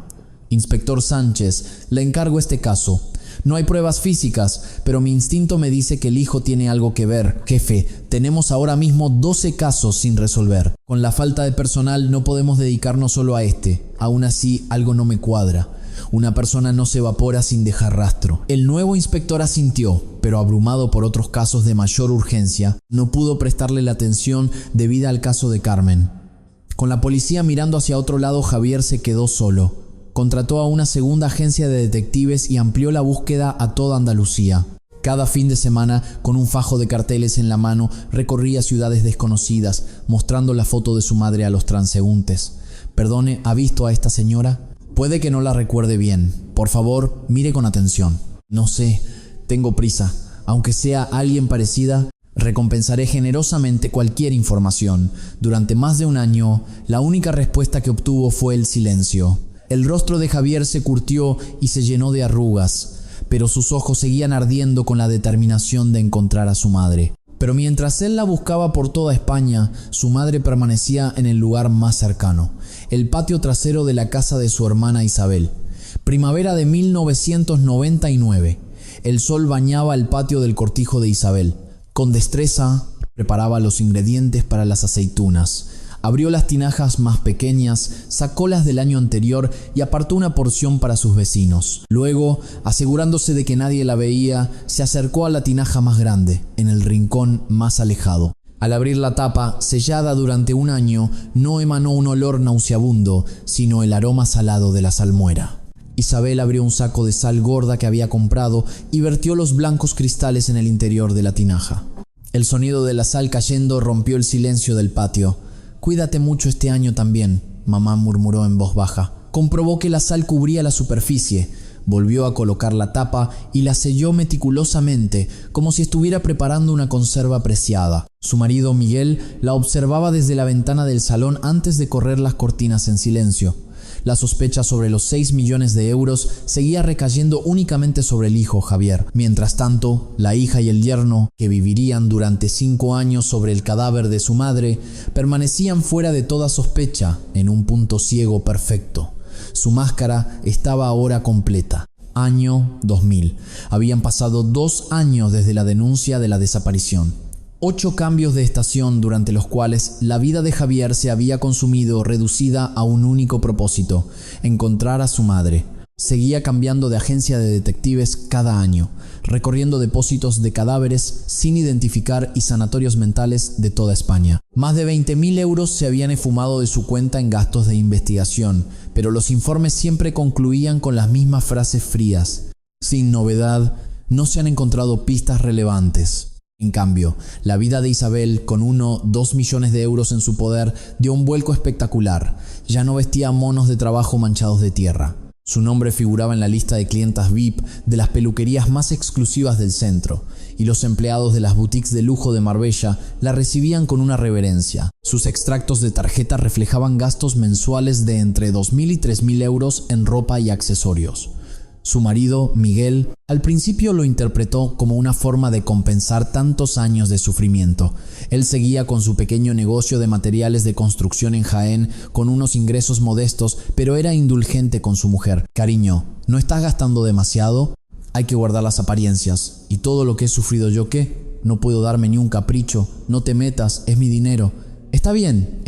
Inspector Sánchez, le encargo este caso. No hay pruebas físicas, pero mi instinto me dice que el hijo tiene algo que ver. Jefe, tenemos ahora mismo 12 casos sin resolver. Con la falta de personal no podemos dedicarnos solo a este. Aún así, algo no me cuadra. Una persona no se evapora sin dejar rastro. El nuevo inspector asintió, pero abrumado por otros casos de mayor urgencia, no pudo prestarle la atención debida al caso de Carmen. Con la policía mirando hacia otro lado, Javier se quedó solo. Contrató a una segunda agencia de detectives y amplió la búsqueda a toda Andalucía. Cada fin de semana, con un fajo de carteles en la mano, recorría ciudades desconocidas, mostrando la foto de su madre a los transeúntes. Perdone, ¿ha visto a esta señora? Puede que no la recuerde bien. Por favor, mire con atención. No sé, tengo prisa. Aunque sea alguien parecida, recompensaré generosamente cualquier información. Durante más de un año, la única respuesta que obtuvo fue el silencio. El rostro de Javier se curtió y se llenó de arrugas, pero sus ojos seguían ardiendo con la determinación de encontrar a su madre. Pero mientras él la buscaba por toda España, su madre permanecía en el lugar más cercano, el patio trasero de la casa de su hermana Isabel. Primavera de 1999. El sol bañaba el patio del cortijo de Isabel. Con destreza, preparaba los ingredientes para las aceitunas. Abrió las tinajas más pequeñas, sacó las del año anterior y apartó una porción para sus vecinos. Luego, asegurándose de que nadie la veía, se acercó a la tinaja más grande, en el rincón más alejado. Al abrir la tapa, sellada durante un año, no emanó un olor nauseabundo, sino el aroma salado de la salmuera. Isabel abrió un saco de sal gorda que había comprado y vertió los blancos cristales en el interior de la tinaja. El sonido de la sal cayendo rompió el silencio del patio. «Cuídate mucho este año también», mamá murmuró en voz baja. Comprobó que la sal cubría la superficie, volvió a colocar la tapa y la selló meticulosamente, como si estuviera preparando una conserva preciada. Su marido Miguel la observaba desde la ventana del salón antes de correr las cortinas en silencio. La sospecha sobre los 6 millones de euros seguía recayendo únicamente sobre el hijo Javier. Mientras tanto, la hija y el yerno, que vivirían durante 5 años sobre el cadáver de su madre, permanecían fuera de toda sospecha, en un punto ciego perfecto. Su máscara estaba ahora completa. Año 2000. Habían pasado 2 años desde la denuncia de la desaparición. 8 cambios de estación durante los cuales la vida de Javier se había consumido reducida a un único propósito: encontrar a su madre. Seguía cambiando de agencia de detectives cada año, recorriendo depósitos de cadáveres sin identificar y sanatorios mentales de toda España. Más de 20.000 euros se habían esfumado de su cuenta en gastos de investigación, pero los informes siempre concluían con las mismas frases frías. Sin novedad, no se han encontrado pistas relevantes. En cambio, la vida de Isabel, con 2 millones de euros en su poder, dio un vuelco espectacular. Ya no vestía monos de trabajo manchados de tierra. Su nombre figuraba en la lista de clientas VIP de las peluquerías más exclusivas del centro, y los empleados de las boutiques de lujo de Marbella la recibían con una reverencia. Sus extractos de tarjeta reflejaban gastos mensuales de entre 2.000 y 3.000 euros en ropa y accesorios. Su marido, Miguel, al principio lo interpretó como una forma de compensar tantos años de sufrimiento. Él seguía con su pequeño negocio de materiales de construcción en Jaén, con unos ingresos modestos, pero era indulgente con su mujer. «Cariño, ¿no estás gastando demasiado? Hay que guardar las apariencias. ¿Y todo lo que he sufrido yo qué? No puedo darme ni un capricho. No te metas, es mi dinero. Está bien,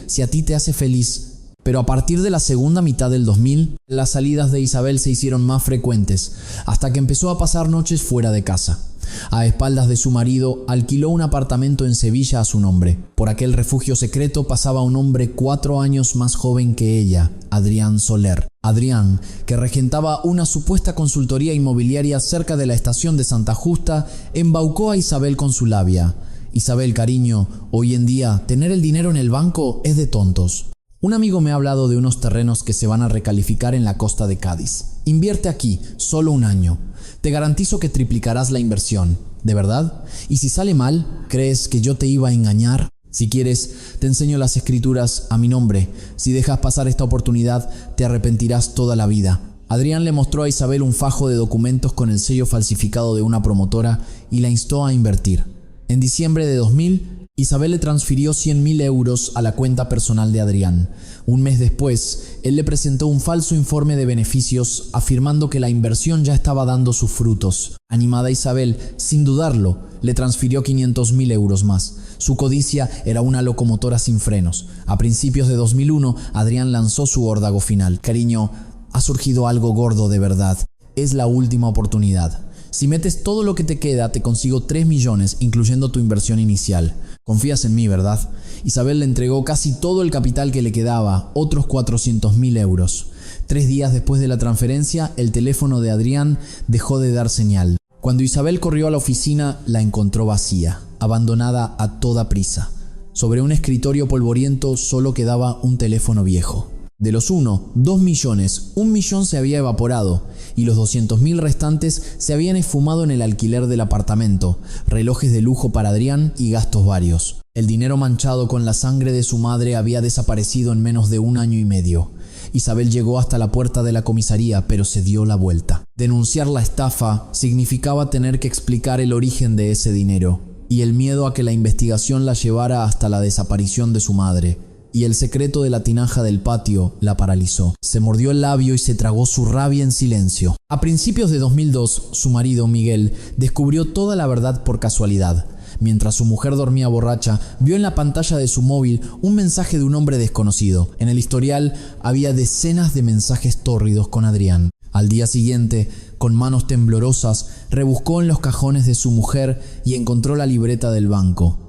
si a ti te hace feliz. Pero a partir de la segunda mitad del 2000, las salidas de Isabel se hicieron más frecuentes, hasta que empezó a pasar noches fuera de casa. A espaldas de su marido, alquiló un apartamento en Sevilla a su nombre. Por aquel refugio secreto pasaba un hombre 4 años más joven que ella, Adrián Soler. Adrián, que regentaba una supuesta consultoría inmobiliaria cerca de la estación de Santa Justa, embaucó a Isabel con su labia. Isabel, cariño, hoy en día tener el dinero en el banco es de tontos. Un amigo me ha hablado de unos terrenos que se van a recalificar en la costa de Cádiz. Invierte aquí, solo 1 año. Te garantizo que triplicarás la inversión. ¿De verdad? Y si sale mal, ¿crees que yo te iba a engañar? Si quieres, te enseño las escrituras a mi nombre. Si dejas pasar esta oportunidad, te arrepentirás toda la vida. Adrián le mostró a Isabel un fajo de documentos con el sello falsificado de una promotora y la instó a invertir. En diciembre de 2000, Isabel le transfirió 100.000 euros a la cuenta personal de Adrián. Un mes después, él le presentó un falso informe de beneficios afirmando que la inversión ya estaba dando sus frutos. Animada Isabel, sin dudarlo, le transfirió 500.000 euros más. Su codicia era una locomotora sin frenos. A principios de 2001, Adrián lanzó su órdago final. Cariño, ha surgido algo gordo de verdad. Es la última oportunidad. Si metes todo lo que te queda, te consigo 3 millones, incluyendo tu inversión inicial. Confías en mí, ¿verdad? Isabel le entregó casi todo el capital que le quedaba, otros 400.000 euros. 3 días después de la transferencia, el teléfono de Adrián dejó de dar señal. Cuando Isabel corrió a la oficina, la encontró vacía, abandonada a toda prisa. Sobre un escritorio polvoriento solo quedaba un teléfono viejo. De los 2 millones, 1 millón se había evaporado y los 200.000 restantes se habían esfumado en el alquiler del apartamento, relojes de lujo para Adrián y gastos varios. El dinero manchado con la sangre de su madre había desaparecido en menos de 1 año y medio. Isabel llegó hasta la puerta de la comisaría, pero se dio la vuelta. Denunciar la estafa significaba tener que explicar el origen de ese dinero y el miedo a que la investigación la llevara hasta la desaparición de su madre. Y el secreto de la tinaja del patio la paralizó. Se mordió el labio y se tragó su rabia en silencio. A principios de 2002, su marido, Miguel, descubrió toda la verdad por casualidad. Mientras su mujer dormía borracha, vio en la pantalla de su móvil un mensaje de un hombre desconocido. En el historial había decenas de mensajes tórridos con Adrián. Al día siguiente, con manos temblorosas, rebuscó en los cajones de su mujer y encontró la libreta del banco.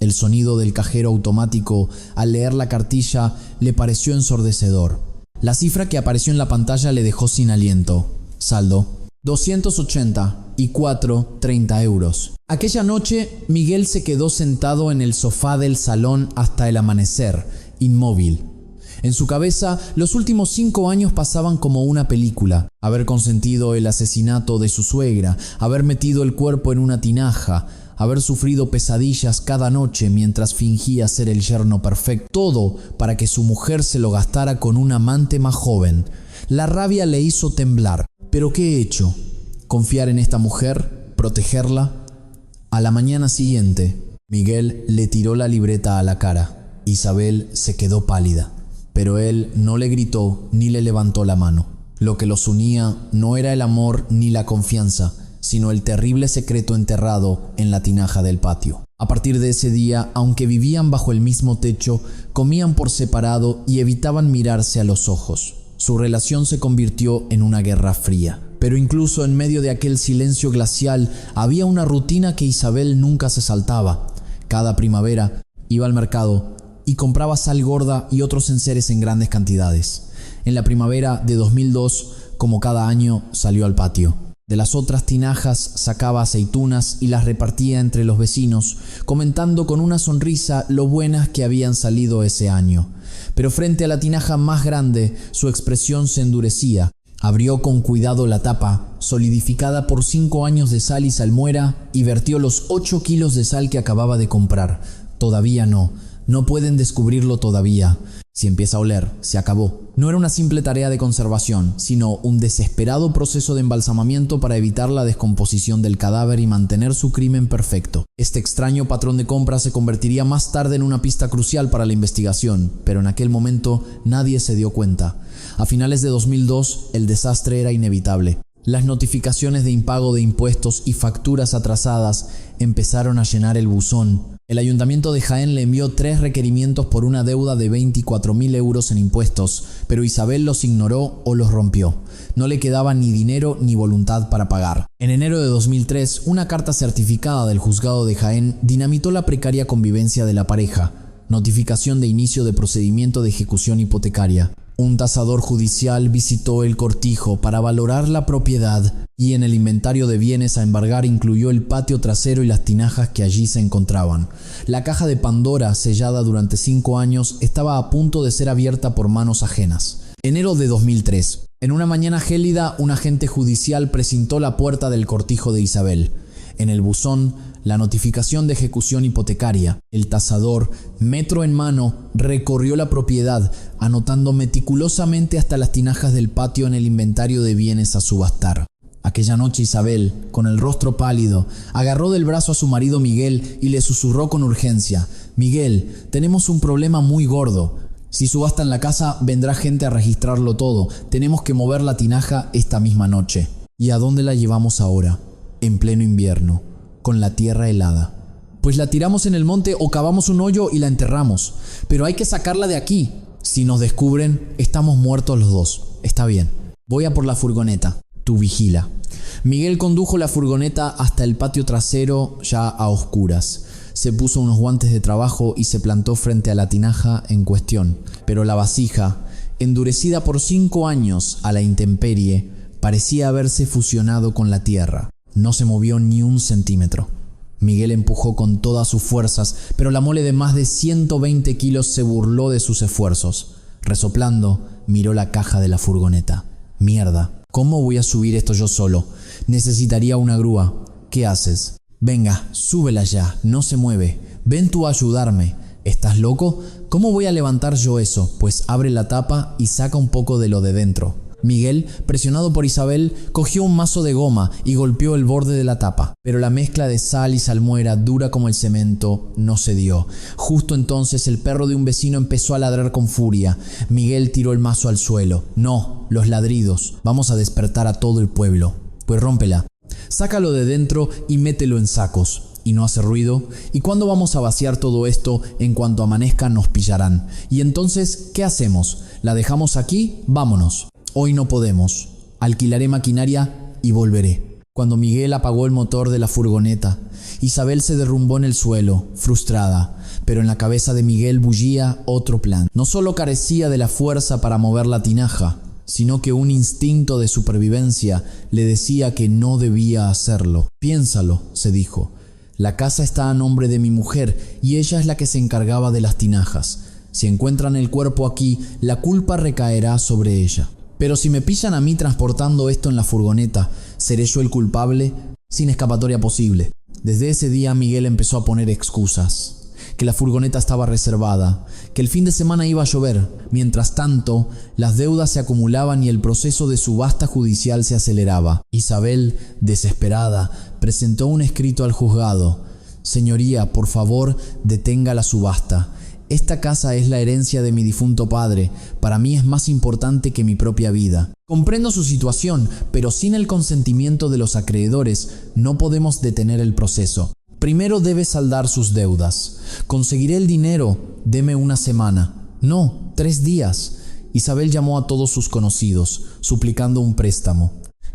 El sonido del cajero automático al leer la cartilla le pareció ensordecedor. La cifra que apareció en la pantalla le dejó sin aliento. Saldo: 280,30 euros. Aquella noche, Miguel se quedó sentado en el sofá del salón hasta el amanecer, inmóvil. En su cabeza, los últimos 5 años pasaban como una película. Haber consentido el asesinato de su suegra, haber metido el cuerpo en una tinaja, haber sufrido pesadillas cada noche mientras fingía ser el yerno perfecto. Todo para que su mujer se lo gastara con un amante más joven. La rabia le hizo temblar. ¿Pero qué he hecho? ¿Confiar en esta mujer? ¿Protegerla? A la mañana siguiente, Miguel le tiró la libreta a la cara. Isabel se quedó pálida, pero él no le gritó ni le levantó la mano. Lo que los unía no era el amor ni la confianza, sino el terrible secreto enterrado en la tinaja del patio. A partir de ese día, aunque vivían bajo el mismo techo, comían por separado y evitaban mirarse a los ojos. Su relación se convirtió en una guerra fría. Pero incluso en medio de aquel silencio glacial, había una rutina que Isabel nunca se saltaba. Cada primavera iba al mercado y compraba sal gorda y otros enseres en grandes cantidades. En la primavera de 2002, como cada año, salió al patio. De las otras tinajas sacaba aceitunas y las repartía entre los vecinos, comentando con una sonrisa lo buenas que habían salido ese año. Pero frente a la tinaja más grande, su expresión se endurecía. Abrió con cuidado la tapa, solidificada por 5 años de sal y salmuera, y vertió los 8 kilos de sal que acababa de comprar. Todavía no pueden descubrirlo todavía. Si empieza a oler, se acabó. No era una simple tarea de conservación, sino un desesperado proceso de embalsamamiento para evitar la descomposición del cadáver y mantener su crimen perfecto. Este extraño patrón de compra se convertiría más tarde en una pista crucial para la investigación, pero en aquel momento nadie se dio cuenta. A finales de 2002, el desastre era inevitable. Las notificaciones de impago de impuestos y facturas atrasadas empezaron a llenar el buzón. El ayuntamiento de Jaén le envió 3 requerimientos por una deuda de 24.000 euros en impuestos, pero Isabel los ignoró o los rompió. No le quedaba ni dinero ni voluntad para pagar. En enero de 2003, una carta certificada del juzgado de Jaén dinamitó la precaria convivencia de la pareja. Notificación de inicio de procedimiento de ejecución hipotecaria. Un tasador judicial visitó el cortijo para valorar la propiedad y en el inventario de bienes a embargar incluyó el patio trasero y las tinajas que allí se encontraban. La caja de Pandora, sellada durante 5 años, estaba a punto de ser abierta por manos ajenas. Enero de 2003. En una mañana gélida, un agente judicial precintó la puerta del cortijo de Isabel. En el buzón, la notificación de ejecución hipotecaria. El tasador, metro en mano, recorrió la propiedad, anotando meticulosamente hasta las tinajas del patio en el inventario de bienes a subastar. Aquella noche Isabel, con el rostro pálido, agarró del brazo a su marido Miguel y le susurró con urgencia: «Miguel, tenemos un problema muy gordo. Si subastan la casa, vendrá gente a registrarlo todo. Tenemos que mover la tinaja esta misma noche». «¿Y a dónde la llevamos ahora?» «En pleno invierno, con la tierra helada». «Pues la tiramos en el monte o cavamos un hoyo y la enterramos. Pero hay que sacarla de aquí. Si nos descubren, estamos muertos los dos». «Está bien. Voy a por la furgoneta. Tú vigila». Miguel condujo la furgoneta hasta el patio trasero ya a oscuras. Se puso unos guantes de trabajo y se plantó frente a la tinaja en cuestión. Pero la vasija, endurecida por 5 años a la intemperie, parecía haberse fusionado con la tierra. No se movió ni un centímetro. Miguel empujó con todas sus fuerzas, pero la mole de más de 120 kilos se burló de sus esfuerzos. Resoplando, miró la caja de la furgoneta. «Mierda, ¿cómo voy a subir esto yo solo? Necesitaría una grúa. ¿Qué haces?» «Venga, súbela ya, no se mueve. Ven tú a ayudarme». «¿Estás loco? ¿Cómo voy a levantar yo eso?» «Pues abre la tapa y saca un poco de lo de dentro». Miguel, presionado por Isabel, cogió un mazo de goma y golpeó el borde de la tapa. Pero la mezcla de sal y salmuera, dura como el cemento, no cedió. Justo entonces el perro de un vecino empezó a ladrar con furia. Miguel tiró el mazo al suelo. «No, los ladridos. Vamos a despertar a todo el pueblo». «Pues rómpela. Sácalo de dentro y mételo en sacos». «¿Y no hace ruido? ¿Y cuándo vamos a vaciar todo esto? En cuanto amanezca nos pillarán. ¿Y entonces qué hacemos? ¿La dejamos aquí? Vámonos». «Hoy no podemos. Alquilaré maquinaria y volveré». Cuando Miguel apagó el motor de la furgoneta, Isabel se derrumbó en el suelo, frustrada, pero en la cabeza de Miguel bullía otro plan. No solo carecía de la fuerza para mover la tinaja, sino que un instinto de supervivencia le decía que no debía hacerlo. «Piénsalo», se dijo. «La casa está a nombre de mi mujer y ella es la que se encargaba de las tinajas. Si encuentran el cuerpo aquí, la culpa recaerá sobre ella. Pero si me pillan a mí transportando esto en la furgoneta, ¿seré yo el culpable? Sin escapatoria posible». Desde ese día Miguel empezó a poner excusas. Que la furgoneta estaba reservada, que el fin de semana iba a llover. Mientras tanto, las deudas se acumulaban y el proceso de subasta judicial se aceleraba. Isabel, desesperada, presentó un escrito al juzgado. «Señoría, por favor, detenga la subasta. Esta casa es la herencia de mi difunto padre. Para mí es más importante que mi propia vida. Comprendo su situación, pero sin el consentimiento de los acreedores no podemos detener el proceso. Primero debe saldar sus deudas. Conseguiré el dinero. Deme una semana. No, 3 días». Isabel llamó a todos sus conocidos, suplicando un préstamo.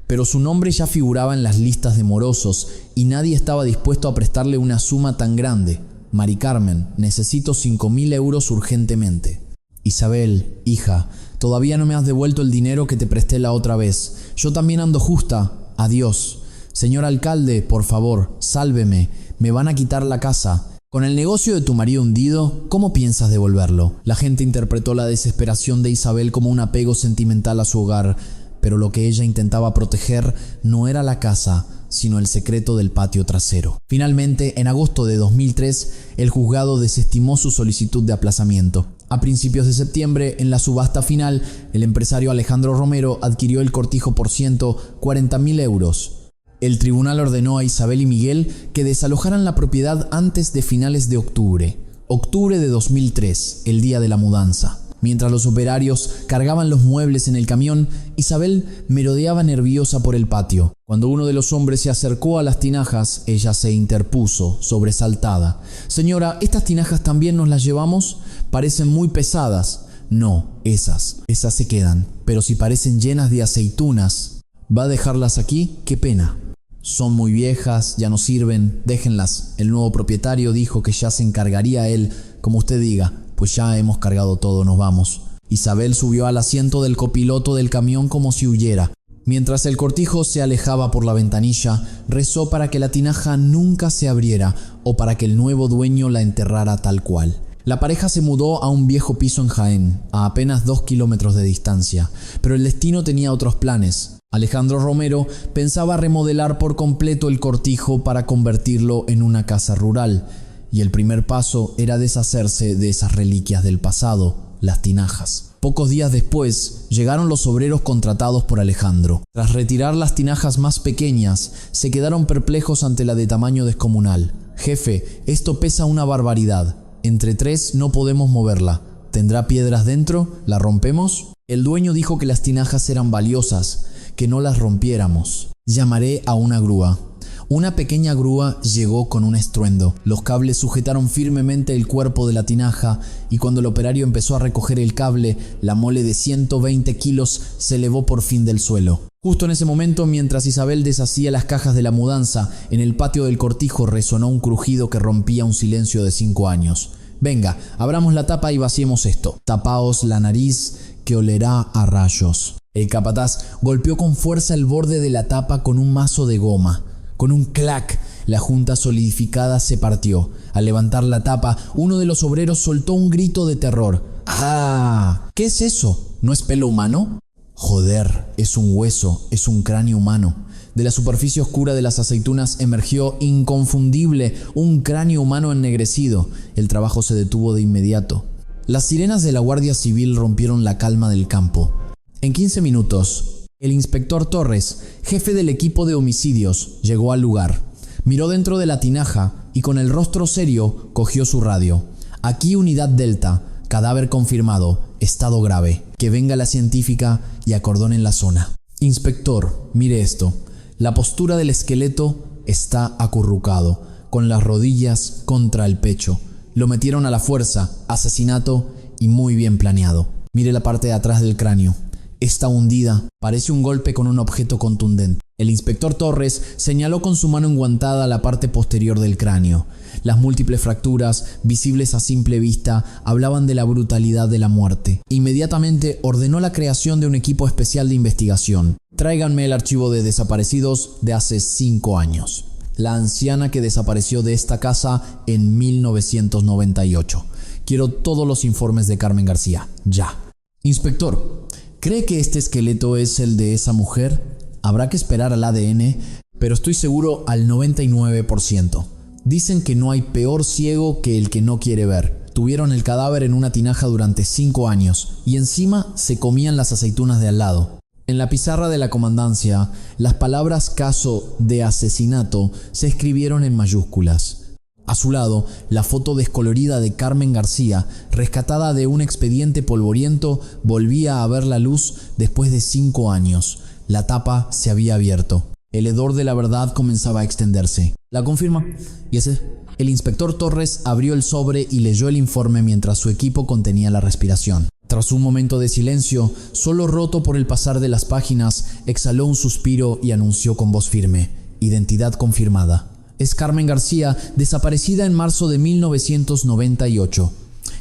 Pero su nombre ya figuraba en las listas de morosos y nadie estaba dispuesto a prestarle una suma tan grande. «Mari Carmen, necesito 5.000 euros urgentemente». «Isabel, hija, todavía no me has devuelto el dinero que te presté la otra vez. Yo también ando justa. Adiós». «Señor alcalde, por favor, sálveme. Me van a quitar la casa. Con el negocio de tu marido hundido, ¿cómo piensas devolverlo?». La gente interpretó la desesperación de Isabel como un apego sentimental a su hogar, pero lo que ella intentaba proteger no era la casa, sino el secreto del patio trasero. Finalmente, en agosto de 2003, el juzgado desestimó su solicitud de aplazamiento. A principios de septiembre, en la subasta final, el empresario Alejandro Romero adquirió el cortijo por 140.000 euros. El tribunal ordenó a Isabel y Miguel que desalojaran la propiedad antes de finales de octubre. Octubre de 2003, el día de la mudanza. Mientras los operarios cargaban los muebles en el camión, Isabel merodeaba nerviosa por el patio. Cuando uno de los hombres se acercó a las tinajas, ella se interpuso, sobresaltada. «Señora, ¿estas tinajas también nos las llevamos? Parecen muy pesadas». «No, esas se quedan. Pero si parecen llenas de aceitunas». «¿Va a dejarlas aquí? ¡Qué pena!». «Son muy viejas, ya no sirven, déjenlas. El nuevo propietario dijo que ya se encargaría él, como usted diga. Pues ya hemos cargado todo, nos vamos». Isabel subió al asiento del copiloto del camión como si huyera. Mientras el cortijo se alejaba por la ventanilla, rezó para que la tinaja nunca se abriera o para que el nuevo dueño la enterrara tal cual. La pareja se mudó a un viejo piso en Jaén, a apenas 2 kilómetros de distancia, pero el destino tenía otros planes. Alejandro Romero pensaba remodelar por completo el cortijo para convertirlo en una casa rural, y el primer paso era deshacerse de esas reliquias del pasado, las tinajas. Pocos días después, llegaron los obreros contratados por Alejandro. Tras retirar las tinajas más pequeñas, se quedaron perplejos ante la de tamaño descomunal. «Jefe, esto pesa una barbaridad. Entre 3 no podemos moverla. ¿Tendrá piedras dentro? ¿La rompemos?» El dueño dijo que las tinajas eran valiosas, que no las rompiéramos. «Llamaré a una grúa». Una pequeña grúa llegó con un estruendo. Los cables sujetaron firmemente el cuerpo de la tinaja y cuando el operario empezó a recoger el cable, la mole de 120 kilos se elevó por fin del suelo. Justo en ese momento, mientras Isabel deshacía las cajas de la mudanza, en el patio del cortijo resonó un crujido que rompía un silencio de 5 años. «Venga, abramos la tapa y vaciemos esto. Tapaos la nariz, que olerá a rayos». El capataz golpeó con fuerza el borde de la tapa con un mazo de goma. Con un clac, la junta solidificada se partió. Al levantar la tapa, uno de los obreros soltó un grito de terror. «¡Ah! ¿Qué es eso? ¿No es pelo humano?» «Joder, es un hueso, es un cráneo humano». De la superficie oscura de las aceitunas emergió inconfundible un cráneo humano ennegrecido. El trabajo se detuvo de inmediato. Las sirenas de la Guardia Civil rompieron la calma del campo. En 15 minutos, el inspector Torres, jefe del equipo de homicidios, llegó al lugar. Miró dentro de la tinaja y con el rostro serio cogió su radio. «Aquí Unidad Delta, cadáver confirmado, estado grave. Que venga la científica y acordonen la zona». «Inspector, mire esto. La postura del esqueleto está acurrucado, con las rodillas contra el pecho. Lo metieron a la fuerza, asesinato y muy bien planeado. Mire la parte de atrás del cráneo. Está hundida, parece un golpe con un objeto contundente». El inspector Torres señaló con su mano enguantada la parte posterior del cráneo. Las múltiples fracturas, visibles a simple vista, hablaban de la brutalidad de la muerte. Inmediatamente ordenó la creación de un equipo especial de investigación. «Tráiganme el archivo de desaparecidos de hace 5 años. La anciana que desapareció de esta casa en 1998. Quiero todos los informes de Carmen García, ya». «Inspector, ¿cree que este esqueleto es el de esa mujer? Habrá que esperar al ADN, pero estoy seguro al 99%. Dicen que no hay peor ciego que el que no quiere ver. Tuvieron el cadáver en una tinaja durante 5 años y encima se comían las aceitunas de al lado». En la pizarra de la comandancia, las palabras «caso de asesinato» se escribieron en mayúsculas. A su lado, la foto descolorida de Carmen García, rescatada de un expediente polvoriento, volvía a ver la luz después de 5 años. La tapa se había abierto. El hedor de la verdad comenzaba a extenderse. «¿La confirma? ¿Y ese?» El inspector Torres abrió el sobre y leyó el informe mientras su equipo contenía la respiración. Tras un momento de silencio, solo roto por el pasar de las páginas, exhaló un suspiro y anunció con voz firme: «Identidad confirmada. Es Carmen García, desaparecida en marzo de 1998.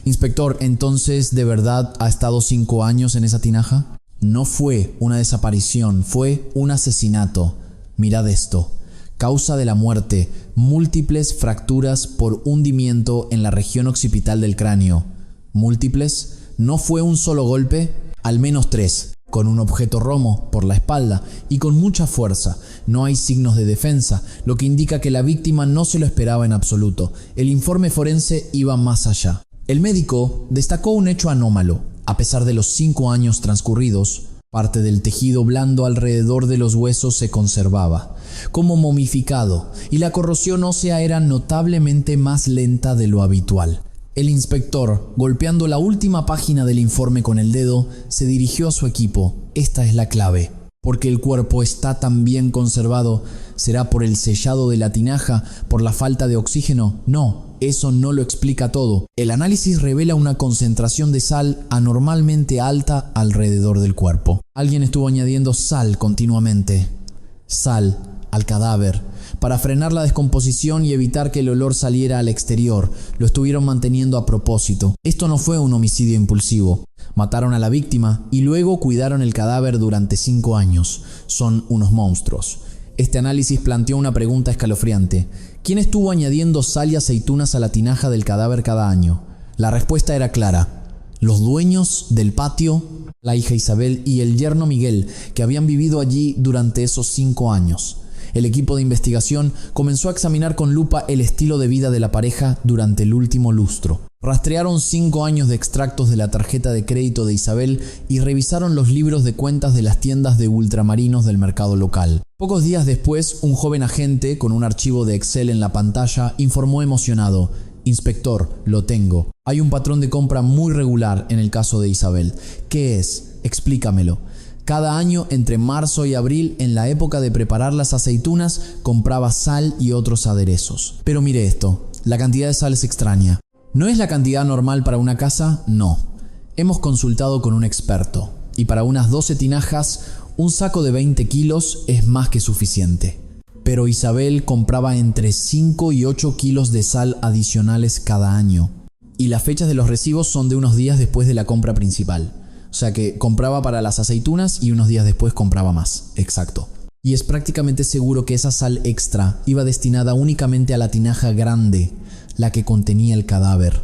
Inspector, ¿entonces de verdad ha estado 5 años en esa tinaja? No fue una desaparición, fue un asesinato. Mirad esto. Causa de la muerte: múltiples fracturas por hundimiento en la región occipital del cráneo. ¿Múltiples? ¿No fue un solo golpe? Al menos 3. Con un objeto romo por la espalda y con mucha fuerza. No hay signos de defensa, lo que indica que la víctima no se lo esperaba en absoluto. El informe forense iba más allá. El médico destacó un hecho anómalo. A pesar de los 5 años transcurridos, parte del tejido blando alrededor de los huesos se conservaba, como momificado, y la corrosión ósea era notablemente más lenta de lo habitual. El inspector, golpeando la última página del informe con el dedo, se dirigió a su equipo. Esta es la clave. ¿Porque el cuerpo está tan bien conservado? ¿Será por el sellado de la tinaja? ¿Por la falta de oxígeno? No, eso no lo explica todo. El análisis revela una concentración de sal anormalmente alta alrededor del cuerpo. Alguien estuvo añadiendo sal continuamente. Sal al cadáver, para frenar la descomposición y evitar que el olor saliera al exterior. Lo estuvieron manteniendo a propósito. Esto no fue un homicidio impulsivo. Mataron a la víctima y luego cuidaron el cadáver durante 5 años. Son unos monstruos. Este análisis planteó una pregunta escalofriante. ¿Quién estuvo añadiendo sal y aceitunas a la tinaja del cadáver cada año? La respuesta era clara. Los dueños del patio, la hija Isabel y el yerno Miguel, que habían vivido allí durante esos 5 años. El equipo de investigación comenzó a examinar con lupa el estilo de vida de la pareja durante el último lustro. Rastrearon 5 años de extractos de la tarjeta de crédito de Isabel y revisaron los libros de cuentas de las tiendas de ultramarinos del mercado local. Pocos días después, un joven agente con un archivo de Excel en la pantalla informó emocionado: «Inspector, lo tengo. Hay un patrón de compra muy regular en el caso de Isabel. ¿Qué es? Explícamelo». Cada año, entre marzo y abril, en la época de preparar las aceitunas, compraba sal y otros aderezos. Pero mire esto, la cantidad de sal es extraña. ¿No es la cantidad normal para una casa? No. Hemos consultado con un experto, y para unas 12 tinajas, un saco de 20 kilos es más que suficiente. Pero Isabel compraba entre 5 y 8 kilos de sal adicionales cada año. Y las fechas de los recibos son de unos días después de la compra principal. O sea que compraba para las aceitunas y unos días después compraba más. Exacto. Y es prácticamente seguro que esa sal extra iba destinada únicamente a la tinaja grande, la que contenía el cadáver.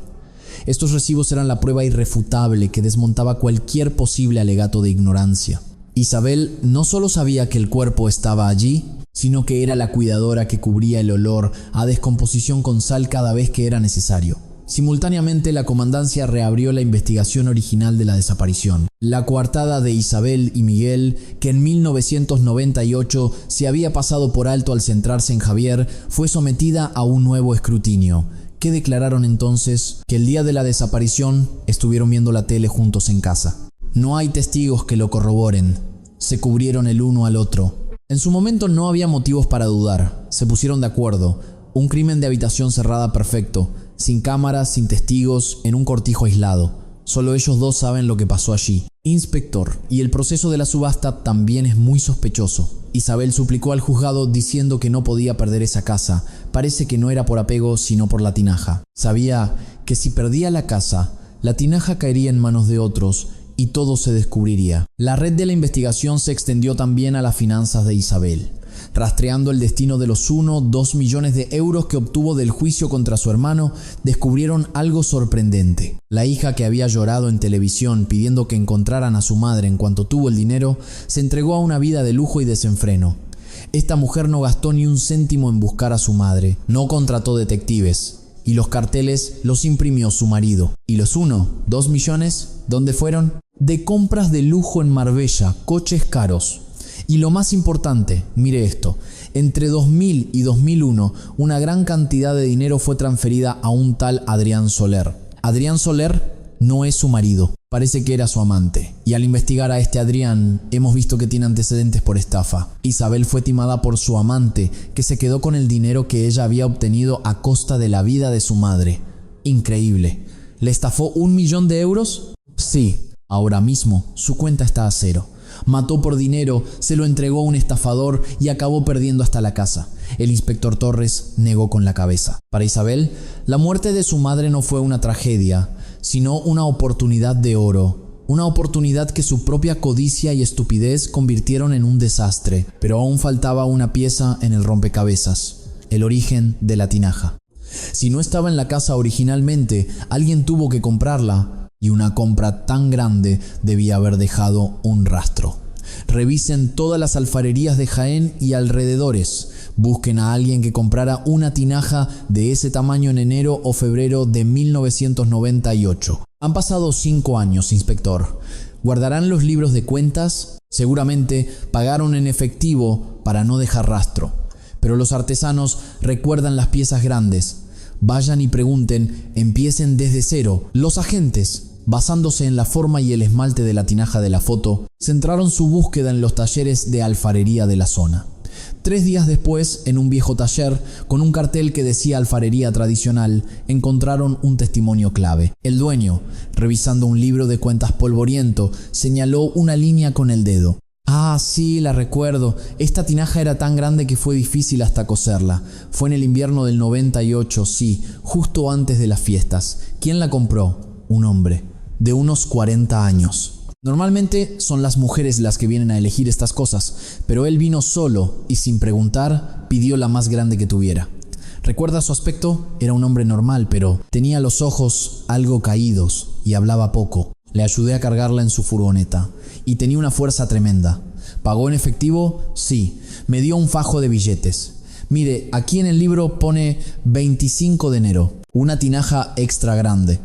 Estos recibos eran la prueba irrefutable que desmontaba cualquier posible alegato de ignorancia. Isabel no solo sabía que el cuerpo estaba allí, sino que era la cuidadora que cubría el olor a descomposición con sal cada vez que era necesario. Simultáneamente, la comandancia reabrió la investigación original de la desaparición. La coartada de Isabel y Miguel, que en 1998 se había pasado por alto al centrarse en Javier, fue sometida a un nuevo escrutinio. ¿Qué declararon entonces? Que el día de la desaparición estuvieron viendo la tele juntos en casa. No hay testigos que lo corroboren. Se cubrieron el uno al otro. En su momento no había motivos para dudar. Se pusieron de acuerdo. Un crimen de habitación cerrada perfecto. Sin cámaras, sin testigos, en un cortijo aislado. Solo ellos dos saben lo que pasó allí. Inspector, y el proceso de la subasta también es muy sospechoso. Isabel suplicó al juzgado diciendo que no podía perder esa casa. Parece que no era por apego, sino por la tinaja. Sabía que si perdía la casa, la tinaja caería en manos de otros y todo se descubriría. La red de la investigación se extendió también a las finanzas de Isabel. Rastreando el destino de los 2 millones de euros que obtuvo del juicio contra su hermano, descubrieron algo sorprendente. La hija, que había llorado en televisión pidiendo que encontraran a su madre en cuanto tuvo el dinero, se entregó a una vida de lujo y desenfreno. Esta mujer no gastó ni un céntimo en buscar a su madre, no contrató detectives, y los carteles los imprimió su marido. ¿Y los 2 millones? ¿Dónde fueron? De compras de lujo en Marbella, coches caros. Y lo más importante, mire esto, entre 2000 y 2001 una gran cantidad de dinero fue transferida a un tal Adrián Soler. Adrián Soler no es su marido, parece que era su amante. Y al investigar a este Adrián, hemos visto que tiene antecedentes por estafa. Isabel fue timada por su amante, que se quedó con el dinero que ella había obtenido a costa de la vida de su madre. Increíble. ¿Le estafó 1 millón de euros? Sí, ahora mismo su cuenta está a 0. Mató por dinero, se lo entregó a un estafador y acabó perdiendo hasta la casa. El inspector Torres negó con la cabeza. Para Isabel, la muerte de su madre no fue una tragedia, sino una oportunidad de oro. Una oportunidad que su propia codicia y estupidez convirtieron en un desastre. Pero aún faltaba una pieza en el rompecabezas: el origen de la tinaja. Si no estaba en la casa originalmente, alguien tuvo que comprarla. Y una compra tan grande debía haber dejado un rastro. Revisen todas las alfarerías de Jaén y alrededores. Busquen a alguien que comprara una tinaja de ese tamaño en enero o febrero de 1998. Han pasado 5 años, inspector. ¿Guardarán los libros de cuentas? Seguramente pagaron en efectivo para no dejar rastro. Pero los artesanos recuerdan las piezas grandes. Vayan y pregunten, empiecen desde cero. Los agentes, basándose en la forma y el esmalte de la tinaja de la foto, centraron su búsqueda en los talleres de alfarería de la zona. 3 días después, en un viejo taller, con un cartel que decía alfarería tradicional, encontraron un testimonio clave. El dueño, revisando un libro de cuentas polvoriento, señaló una línea con el dedo. Ah, sí, la recuerdo. Esta tinaja era tan grande que fue difícil hasta coserla. Fue en el invierno del 98, sí, justo antes de las fiestas. ¿Quién la compró? Un hombre, de unos 40 años. Normalmente son las mujeres las que vienen a elegir estas cosas, pero él vino solo y sin preguntar pidió la más grande que tuviera. ¿Recuerda su aspecto? Era un hombre normal, pero tenía los ojos algo caídos y hablaba poco. Le ayudé a cargarla en su furgoneta y tenía una fuerza tremenda. ¿Pagó en efectivo? Sí. Me dio un fajo de billetes. Mire, aquí en el libro pone 25 de enero, una tinaja extra grande.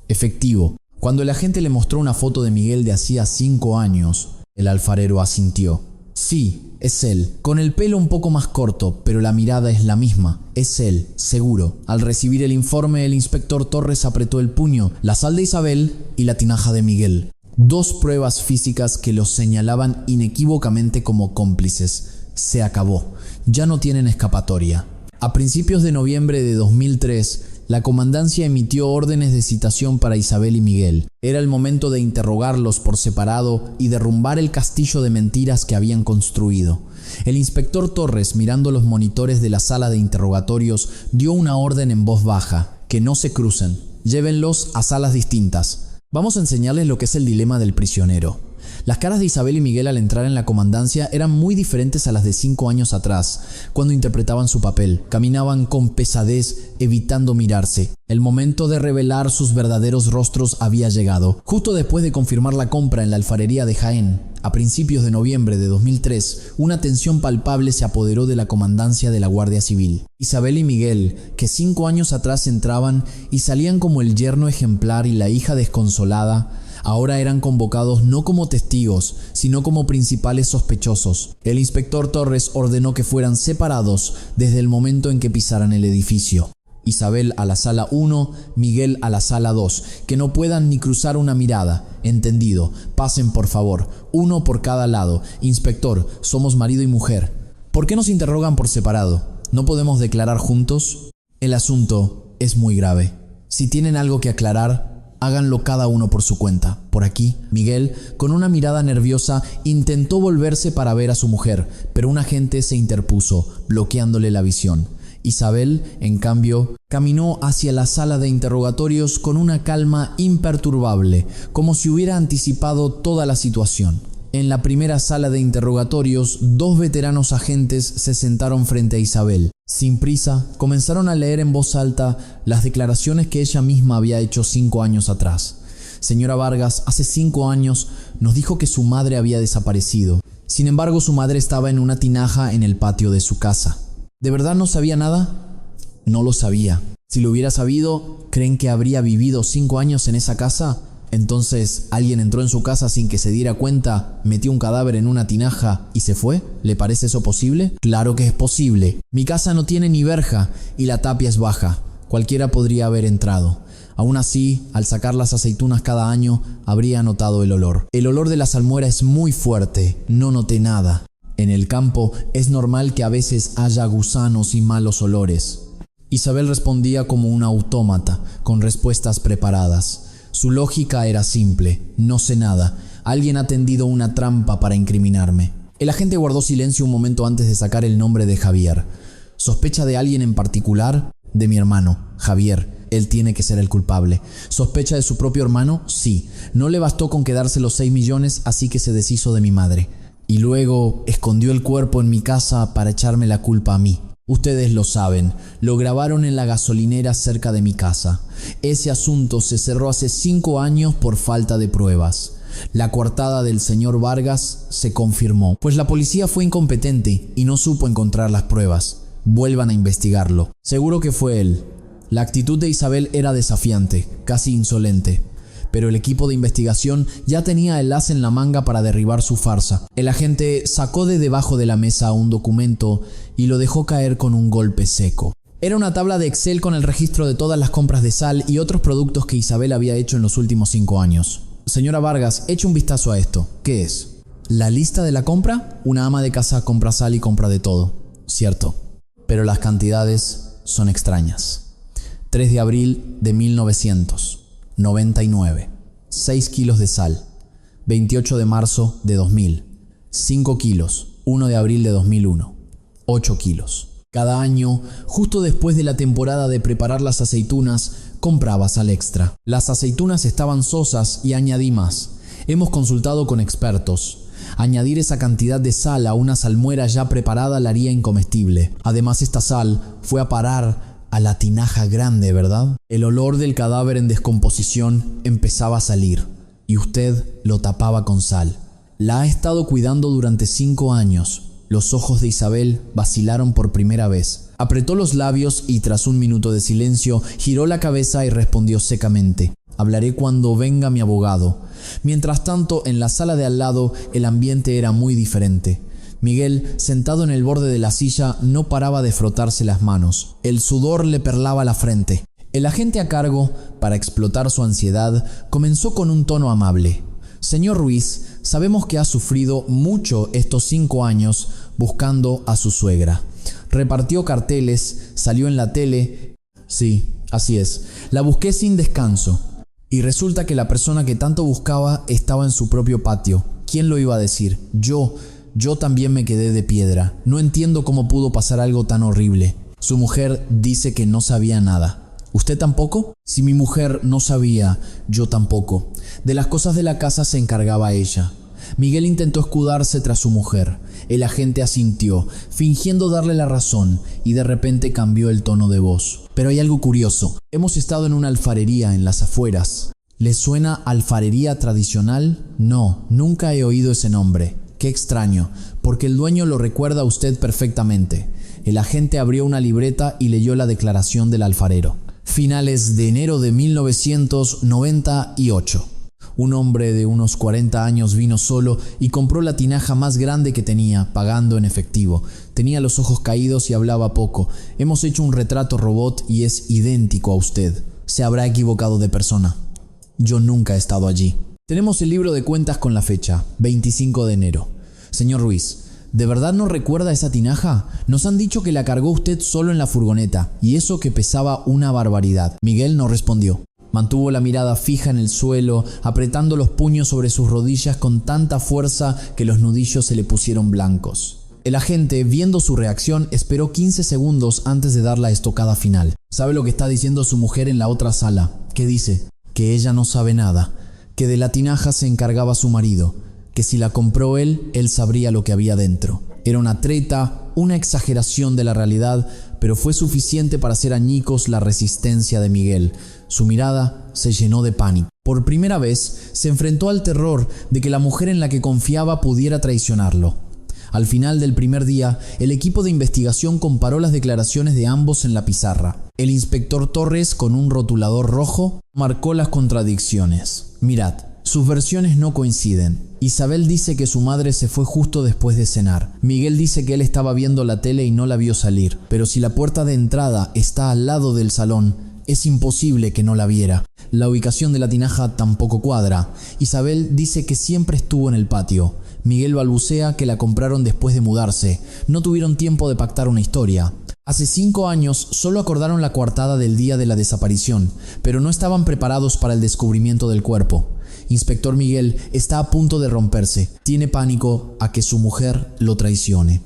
Efectivo. Cuando el agente le mostró una foto de Miguel de hacía 5 años, el alfarero asintió. Sí, es él, con el pelo un poco más corto, pero la mirada es la misma. Es él, seguro. Al recibir el informe, el inspector Torres apretó el puño, la sal de Isabel y la tinaja de Miguel. 2 pruebas físicas que los señalaban inequívocamente como cómplices. Se acabó. Ya no tienen escapatoria. A principios de noviembre de 2003, la comandancia emitió órdenes de citación para Isabel y Miguel. Era el momento de interrogarlos por separado y derrumbar el castillo de mentiras que habían construido. El inspector Torres, mirando los monitores de la sala de interrogatorios, dio una orden en voz baja: que no se crucen, llévenlos a salas distintas. Vamos a enseñarles lo que es el dilema del prisionero. Las caras de Isabel y Miguel al entrar en la comandancia eran muy diferentes a las de 5 años atrás, cuando interpretaban su papel. Caminaban con pesadez, evitando mirarse. El momento de revelar sus verdaderos rostros había llegado. Justo después de confirmar la compra en la alfarería de Jaén, a principios de noviembre de 2003, una tensión palpable se apoderó de la comandancia de la Guardia Civil. Isabel y Miguel, que 5 años atrás entraban y salían como el yerno ejemplar y la hija desconsolada, ahora eran convocados no como testigos, sino como principales sospechosos. El inspector Torres ordenó que fueran separados desde el momento en que pisaran el edificio. Isabel a la sala 1, Miguel a la sala 2, que no puedan ni cruzar una mirada. Entendido. Pasen por favor, uno por cada lado. Inspector, somos marido y mujer. ¿Por qué nos interrogan por separado? ¿No podemos declarar juntos? El asunto es muy grave. Si tienen algo que aclarar, háganlo cada uno por su cuenta. Por aquí, Miguel, con una mirada nerviosa, intentó volverse para ver a su mujer, pero un agente se interpuso, bloqueándole la visión. Isabel, en cambio, caminó hacia la sala de interrogatorios con una calma imperturbable, como si hubiera anticipado toda la situación. En la primera sala de interrogatorios, 2 veteranos agentes se sentaron frente a Isabel. Sin prisa, comenzaron a leer en voz alta las declaraciones que ella misma había hecho 5 años atrás. Señora Vargas, hace 5 años nos dijo que su madre había desaparecido. Sin embargo, su madre estaba en una tinaja en el patio de su casa. ¿De verdad no sabía nada? No lo sabía. Si lo hubiera sabido, ¿creen que habría vivido 5 años en esa casa? Entonces, ¿alguien entró en su casa sin que se diera cuenta, metió un cadáver en una tinaja y se fue? ¿Le parece eso posible? Claro que es posible. Mi casa no tiene ni verja y la tapia es baja. Cualquiera podría haber entrado. Aún así, al sacar las aceitunas cada año, habría notado el olor. El olor de la salmuera es muy fuerte. No noté nada. En el campo es normal que a veces haya gusanos y malos olores. Isabel respondía como un autómata, con respuestas preparadas. Su lógica era simple: no sé nada. Alguien ha tendido una trampa para incriminarme. El agente guardó silencio un momento antes de sacar el nombre de Javier. ¿Sospecha de alguien en particular? De mi hermano, Javier. Él tiene que ser el culpable. ¿Sospecha de su propio hermano? Sí. No le bastó con quedarse los 6 millones, así que se deshizo de mi madre. Y luego escondió el cuerpo en mi casa para echarme la culpa a mí. Ustedes lo saben, lo grabaron en la gasolinera cerca de mi casa. Ese asunto se cerró hace 5 años por falta de pruebas. La coartada del señor Vargas se confirmó, pues la policía fue incompetente y no supo encontrar las pruebas. Vuelvan a investigarlo. Seguro que fue él. La actitud de Isabel era desafiante, casi insolente. Pero el equipo de investigación ya tenía el as en la manga para derribar su farsa. El agente sacó de debajo de la mesa un documento y lo dejó caer con un golpe seco. Era una tabla de Excel con el registro de todas las compras de sal y otros productos que Isabel había hecho en los últimos 5 años. Señora Vargas, eche un vistazo a esto. ¿Qué es? ¿La lista de la compra? Una ama de casa compra sal y compra de todo. Cierto. Pero las cantidades son extrañas. 3 de abril de 1999. 6 kilos de sal. 28 de marzo de 2000. 5 kilos. 1 de abril de 2001. 8 kilos. Cada año, justo después de la temporada de preparar las aceitunas, compraba sal extra. Las aceitunas estaban sosas y añadí más. Hemos consultado con expertos. Añadir esa cantidad de sal a una salmuera ya preparada la haría incomestible. Además, esta sal fue a parar a la tinaja grande, ¿verdad? El olor del cadáver en descomposición empezaba a salir y usted lo tapaba con sal. La ha estado cuidando durante 5 años. Los ojos de Isabel vacilaron por primera vez. Apretó los labios y tras un minuto de silencio giró la cabeza y respondió secamente: hablaré cuando venga mi abogado. Mientras tanto, en la sala de al lado, el ambiente era muy diferente. Miguel, sentado en el borde de la silla, no paraba de frotarse las manos. El sudor le perlaba la frente. El agente a cargo, para explotar su ansiedad, comenzó con un tono amable. Señor Ruiz, sabemos que ha sufrido mucho estos 5 años buscando a su suegra. Repartió carteles, salió en la tele. Sí, así es. La busqué sin descanso. Y resulta que la persona que tanto buscaba estaba en su propio patio. ¿Quién lo iba a decir? Yo también me quedé de piedra. No entiendo cómo pudo pasar algo tan horrible. Su mujer dice que no sabía nada. ¿Usted tampoco? Si mi mujer no sabía, yo tampoco. De las cosas de la casa se encargaba ella. Miguel intentó escudarse tras su mujer. El agente asintió, fingiendo darle la razón, y de repente cambió el tono de voz. Pero hay algo curioso. Hemos estado en una alfarería en las afueras. ¿Le suena alfarería tradicional? No, nunca he oído ese nombre. Qué extraño, porque el dueño lo recuerda a usted perfectamente. El agente abrió una libreta y leyó la declaración del alfarero. Finales de enero de 1998. Un hombre de unos 40 años vino solo y compró la tinaja más grande que tenía, pagando en efectivo. Tenía los ojos caídos y hablaba poco. Hemos hecho un retrato robot y es idéntico a usted. Se habrá equivocado de persona. Yo nunca he estado allí. Tenemos el libro de cuentas con la fecha, 25 de enero. Señor Ruiz, ¿de verdad no recuerda esa tinaja? Nos han dicho que la cargó usted solo en la furgoneta, y eso que pesaba una barbaridad. Miguel no respondió. Mantuvo la mirada fija en el suelo, apretando los puños sobre sus rodillas con tanta fuerza que los nudillos se le pusieron blancos. El agente, viendo su reacción, esperó 15 segundos antes de dar la estocada final. ¿Sabe lo que está diciendo su mujer en la otra sala? ¿Qué dice? Que ella no sabe nada, que de la tinaja se encargaba su marido, que si la compró él sabría lo que había dentro. Era una treta, una exageración de la realidad, pero fue suficiente para hacer añicos la resistencia de Miguel. Su mirada se llenó de pánico. Por primera vez se enfrentó al terror de que la mujer en la que confiaba pudiera traicionarlo. Al final del primer día, el equipo de investigación comparó las declaraciones de ambos en la pizarra. El inspector Torres, con un rotulador rojo, marcó las contradicciones. Mirad, sus versiones no coinciden. Isabel dice que su madre se fue justo después de cenar. Miguel dice que él estaba viendo la tele y no la vio salir. Pero si la puerta de entrada está al lado del salón, es imposible que no la viera. La ubicación de la tinaja tampoco cuadra. Isabel dice que siempre estuvo en el patio. Miguel balbucea que la compraron después de mudarse. No tuvieron tiempo de pactar una historia. Hace 5 años solo acordaron la coartada del día de la desaparición, pero no estaban preparados para el descubrimiento del cuerpo. Inspector Miguel está a punto de romperse. Tiene pánico a que su mujer lo traicione.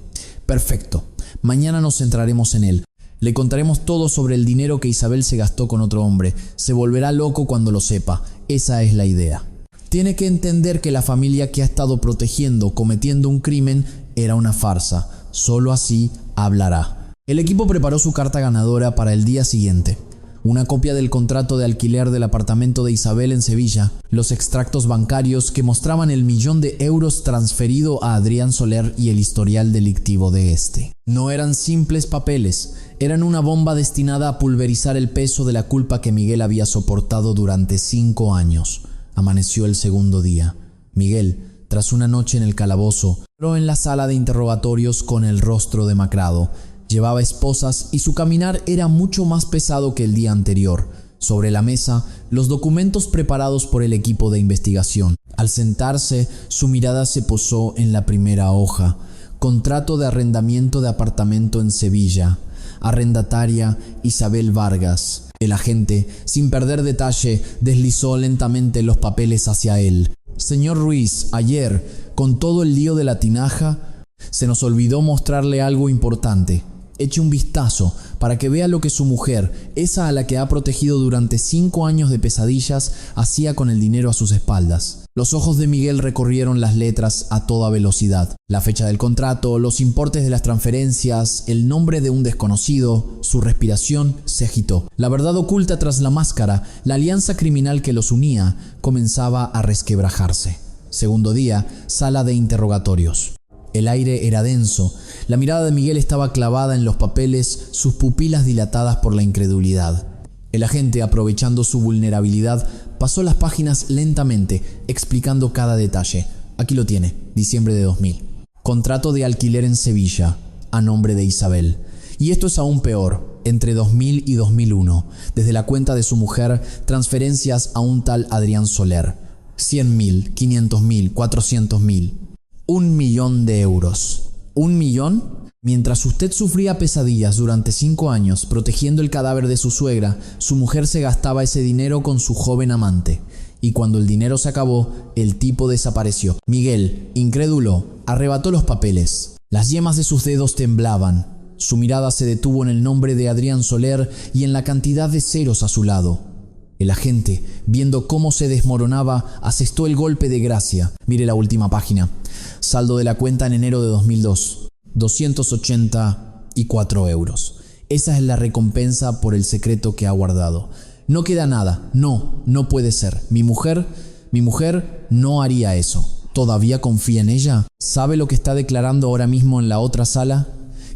Perfecto. Mañana nos centraremos en él. Le contaremos todo sobre el dinero que Isabel se gastó con otro hombre. Se volverá loco cuando lo sepa. Esa es la idea. Tiene que entender que la familia que ha estado protegiendo cometiendo un crimen era una farsa. Solo así hablará. El equipo preparó su carta ganadora para el día siguiente. Una copia del contrato de alquiler del apartamento de Isabel en Sevilla, los extractos bancarios que mostraban el €1.000.000 transferido a Adrián Soler y el historial delictivo de este. No eran simples papeles, eran una bomba destinada a pulverizar el peso de la culpa que Miguel había soportado durante 5 años. Amaneció el segundo día. Miguel, tras una noche en el calabozo, entró en la sala de interrogatorios con el rostro demacrado. llevaba esposas y su caminar era mucho más pesado que el día anterior. Sobre la mesa, los documentos preparados por el equipo de investigación. Al sentarse, su mirada se posó en la primera hoja. Contrato de arrendamiento de apartamento en Sevilla. Arrendataria Isabel Vargas. El agente, sin perder detalle, deslizó lentamente los papeles hacia él. Señor Ruiz, ayer, con todo el lío de la tinaja, se nos olvidó mostrarle algo importante. Eche un vistazo para que vea lo que su mujer, esa a la que ha protegido durante 5 años de pesadillas, hacía con el dinero a sus espaldas. Los ojos de Miguel recorrieron las letras a toda velocidad. La fecha del contrato, los importes de las transferencias, el nombre de un desconocido. Su respiración se agitó. La verdad oculta tras la máscara, la alianza criminal que los unía, comenzaba a resquebrajarse. Segundo día, sala de interrogatorios. El aire era denso. La mirada de Miguel estaba clavada en los papeles, sus pupilas dilatadas por la incredulidad. El agente, aprovechando su vulnerabilidad, pasó las páginas lentamente, explicando cada detalle. Aquí lo tiene, diciembre de 2000. Contrato de alquiler en Sevilla, a nombre de Isabel. Y esto es aún peor, entre 2000 y 2001, desde la cuenta de su mujer, transferencias a un tal Adrián Soler. 100.000, 500.000, 400.000. 1.000.000 de euros. ¿1 millón? Mientras usted sufría pesadillas durante 5 años protegiendo el cadáver de su suegra, su mujer se gastaba ese dinero con su joven amante. Y cuando el dinero se acabó, el tipo desapareció. Miguel, incrédulo, arrebató los papeles. Las yemas de sus dedos temblaban. Su mirada se detuvo en el nombre de Adrián Soler y en la cantidad de ceros a su lado. El agente, viendo cómo se desmoronaba, asestó el golpe de gracia. Mire la última página. Saldo de la cuenta en enero de 2002. 284 euros. Esa es la recompensa por el secreto que ha guardado. No queda nada. No puede ser. Mi mujer no haría eso. ¿Todavía confía en ella? ¿Sabe lo que está declarando ahora mismo en la otra sala?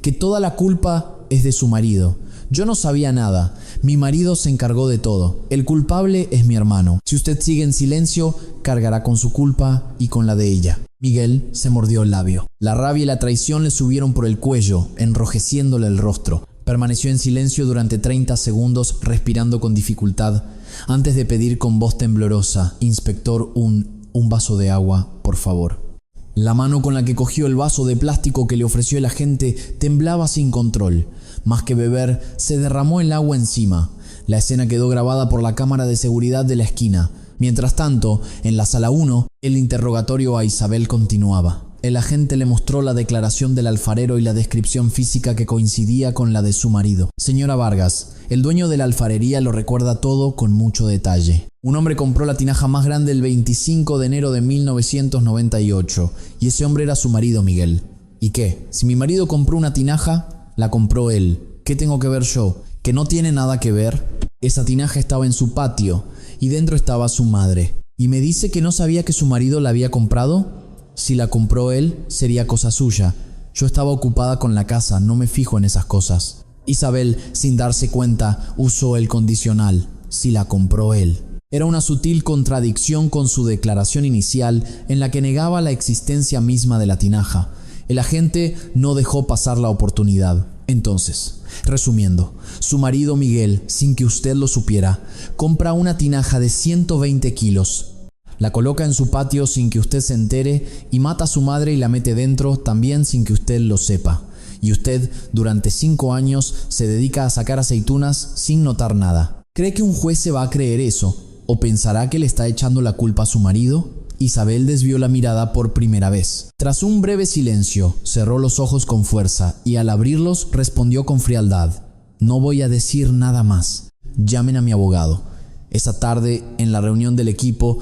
Que toda la culpa es de su marido. Yo no sabía nada. Mi marido se encargó de todo. El culpable es mi hermano. Si usted sigue en silencio, cargará con su culpa y con la de ella. Miguel se mordió el labio. La rabia y la traición le subieron por el cuello, enrojeciéndole el rostro. Permaneció en silencio durante 30 segundos, respirando con dificultad, antes de pedir con voz temblorosa: Inspector, un vaso de agua, por favor. La mano con la que cogió el vaso de plástico que le ofreció el agente temblaba sin control. Más que beber, se derramó el agua encima. La escena quedó grabada por la cámara de seguridad de la esquina. Mientras tanto, en la sala 1, el interrogatorio a Isabel continuaba. El agente le mostró la declaración del alfarero y la descripción física que coincidía con la de su marido. Señora Vargas, el dueño de la alfarería lo recuerda todo con mucho detalle. Un hombre compró la tinaja más grande el 25 de enero de 1998 y ese hombre era su marido, Miguel. ¿Y qué? Si mi marido compró una tinaja, la compró él. ¿Qué tengo que ver yo? ¿Que no tiene nada que ver? Esa tinaja estaba en su patio y dentro estaba su madre. ¿Y me dice que no sabía que su marido la había comprado? Si la compró él, sería cosa suya. Yo estaba ocupada con la casa, no me fijo en esas cosas. Isabel, sin darse cuenta, usó el condicional. Si la compró él. Era una sutil contradicción con su declaración inicial en la que negaba la existencia misma de la tinaja. El agente no dejó pasar la oportunidad. Entonces, resumiendo, su marido Miguel, sin que usted lo supiera, compra una tinaja de 120 kilos. La coloca en su patio sin que usted se entere y mata a su madre y la mete dentro también sin que usted lo sepa. Y usted, durante 5 años, se dedica a sacar aceitunas sin notar nada. ¿Cree que un juez se va a creer eso? ¿O pensará que le está echando la culpa a su marido? Isabel desvió la mirada por primera vez. Tras un breve silencio, cerró los ojos con fuerza y al abrirlos respondió con frialdad: No voy a decir nada más. Llamen a mi abogado. Esa tarde, en la reunión del equipo,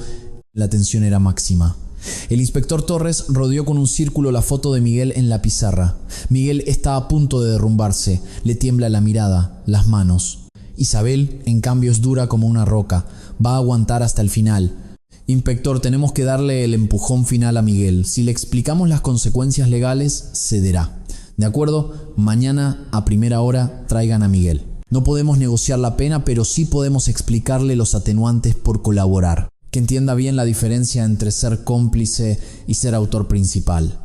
la tensión era máxima. El inspector Torres rodeó con un círculo la foto de Miguel en la pizarra. Miguel está a punto de derrumbarse. Le tiembla la mirada, las manos. Isabel, en cambio, es dura como una roca. Va a aguantar hasta el final. Inspector, tenemos que darle el empujón final a Miguel. Si le explicamos las consecuencias legales, cederá. ¿De acuerdo? Mañana a primera hora traigan a Miguel. No podemos negociar la pena, pero sí podemos explicarle los atenuantes por colaborar. Que entienda bien la diferencia entre ser cómplice y ser autor principal.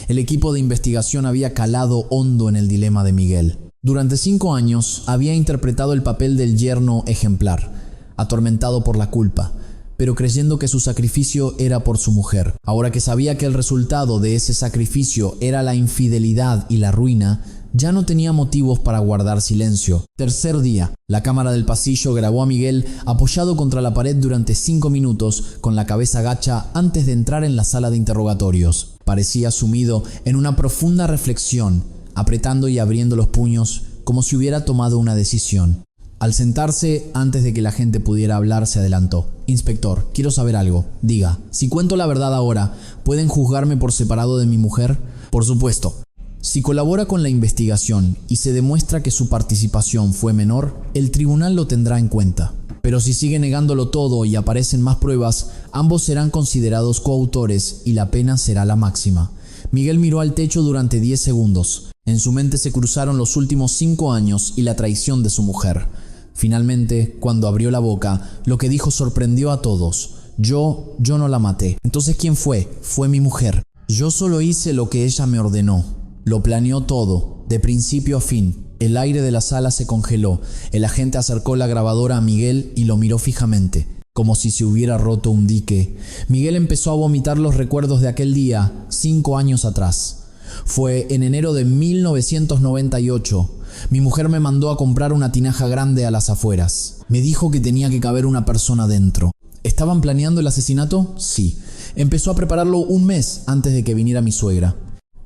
El equipo de investigación había calado hondo en el dilema de Miguel. Durante 5 años había interpretado el papel del yerno ejemplar, atormentado por la culpa, pero creyendo que su sacrificio era por su mujer. Ahora que sabía que el resultado de ese sacrificio era la infidelidad y la ruina, ya no tenía motivos para guardar silencio. Tercer día, la cámara del pasillo grabó a Miguel apoyado contra la pared durante 5 minutos, con la cabeza gacha antes de entrar en la sala de interrogatorios. Parecía sumido en una profunda reflexión, apretando y abriendo los puños como si hubiera tomado una decisión. Al sentarse, antes de que la gente pudiera hablar, se adelantó. «Inspector, quiero saber algo. Diga, si cuento la verdad ahora, ¿pueden juzgarme por separado de mi mujer?» «Por supuesto». Si colabora con la investigación y se demuestra que su participación fue menor, el tribunal lo tendrá en cuenta. Pero si sigue negándolo todo y aparecen más pruebas, ambos serán considerados coautores y la pena será la máxima. Miguel miró al techo durante 10 segundos. En su mente se cruzaron los últimos 5 años y la traición de su mujer. Finalmente, cuando abrió la boca, lo que dijo sorprendió a todos. Yo no la maté. Entonces, ¿quién fue? Fue mi mujer. Yo solo hice lo que ella me ordenó. Lo planeó todo, de principio a fin. El aire de la sala se congeló. El agente acercó la grabadora a Miguel y lo miró fijamente, como si se hubiera roto un dique. Miguel empezó a vomitar los recuerdos de aquel día, 5 años atrás. Fue en enero de 1998. Mi mujer me mandó a comprar una tinaja grande a las afueras. Me dijo que tenía que caber una persona dentro. ¿Estaban planeando el asesinato? Sí. Empezó a prepararlo un mes antes de que viniera mi suegra.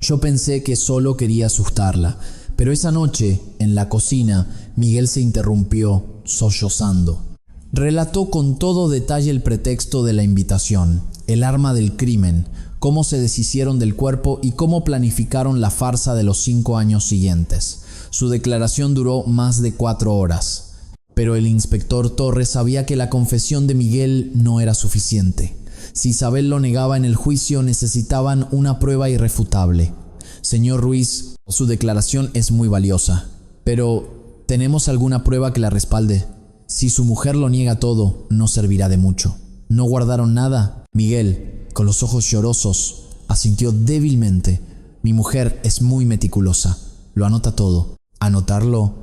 Yo pensé que solo quería asustarla, pero esa noche, en la cocina, Miguel se interrumpió, sollozando. Relató con todo detalle el pretexto de la invitación, el arma del crimen, cómo se deshicieron del cuerpo y cómo planificaron la farsa de los 5 años siguientes. Su declaración duró más de 4 horas, pero el inspector Torres sabía que la confesión de Miguel no era suficiente. Si Isabel lo negaba en el juicio, necesitaban una prueba irrefutable. Señor Ruiz, su declaración es muy valiosa, pero ¿tenemos alguna prueba que la respalde? Si su mujer lo niega todo, no servirá de mucho. ¿No guardaron nada? Miguel, con los ojos llorosos, asintió débilmente. Mi mujer es muy meticulosa. Lo anota todo. ¿Anotarlo?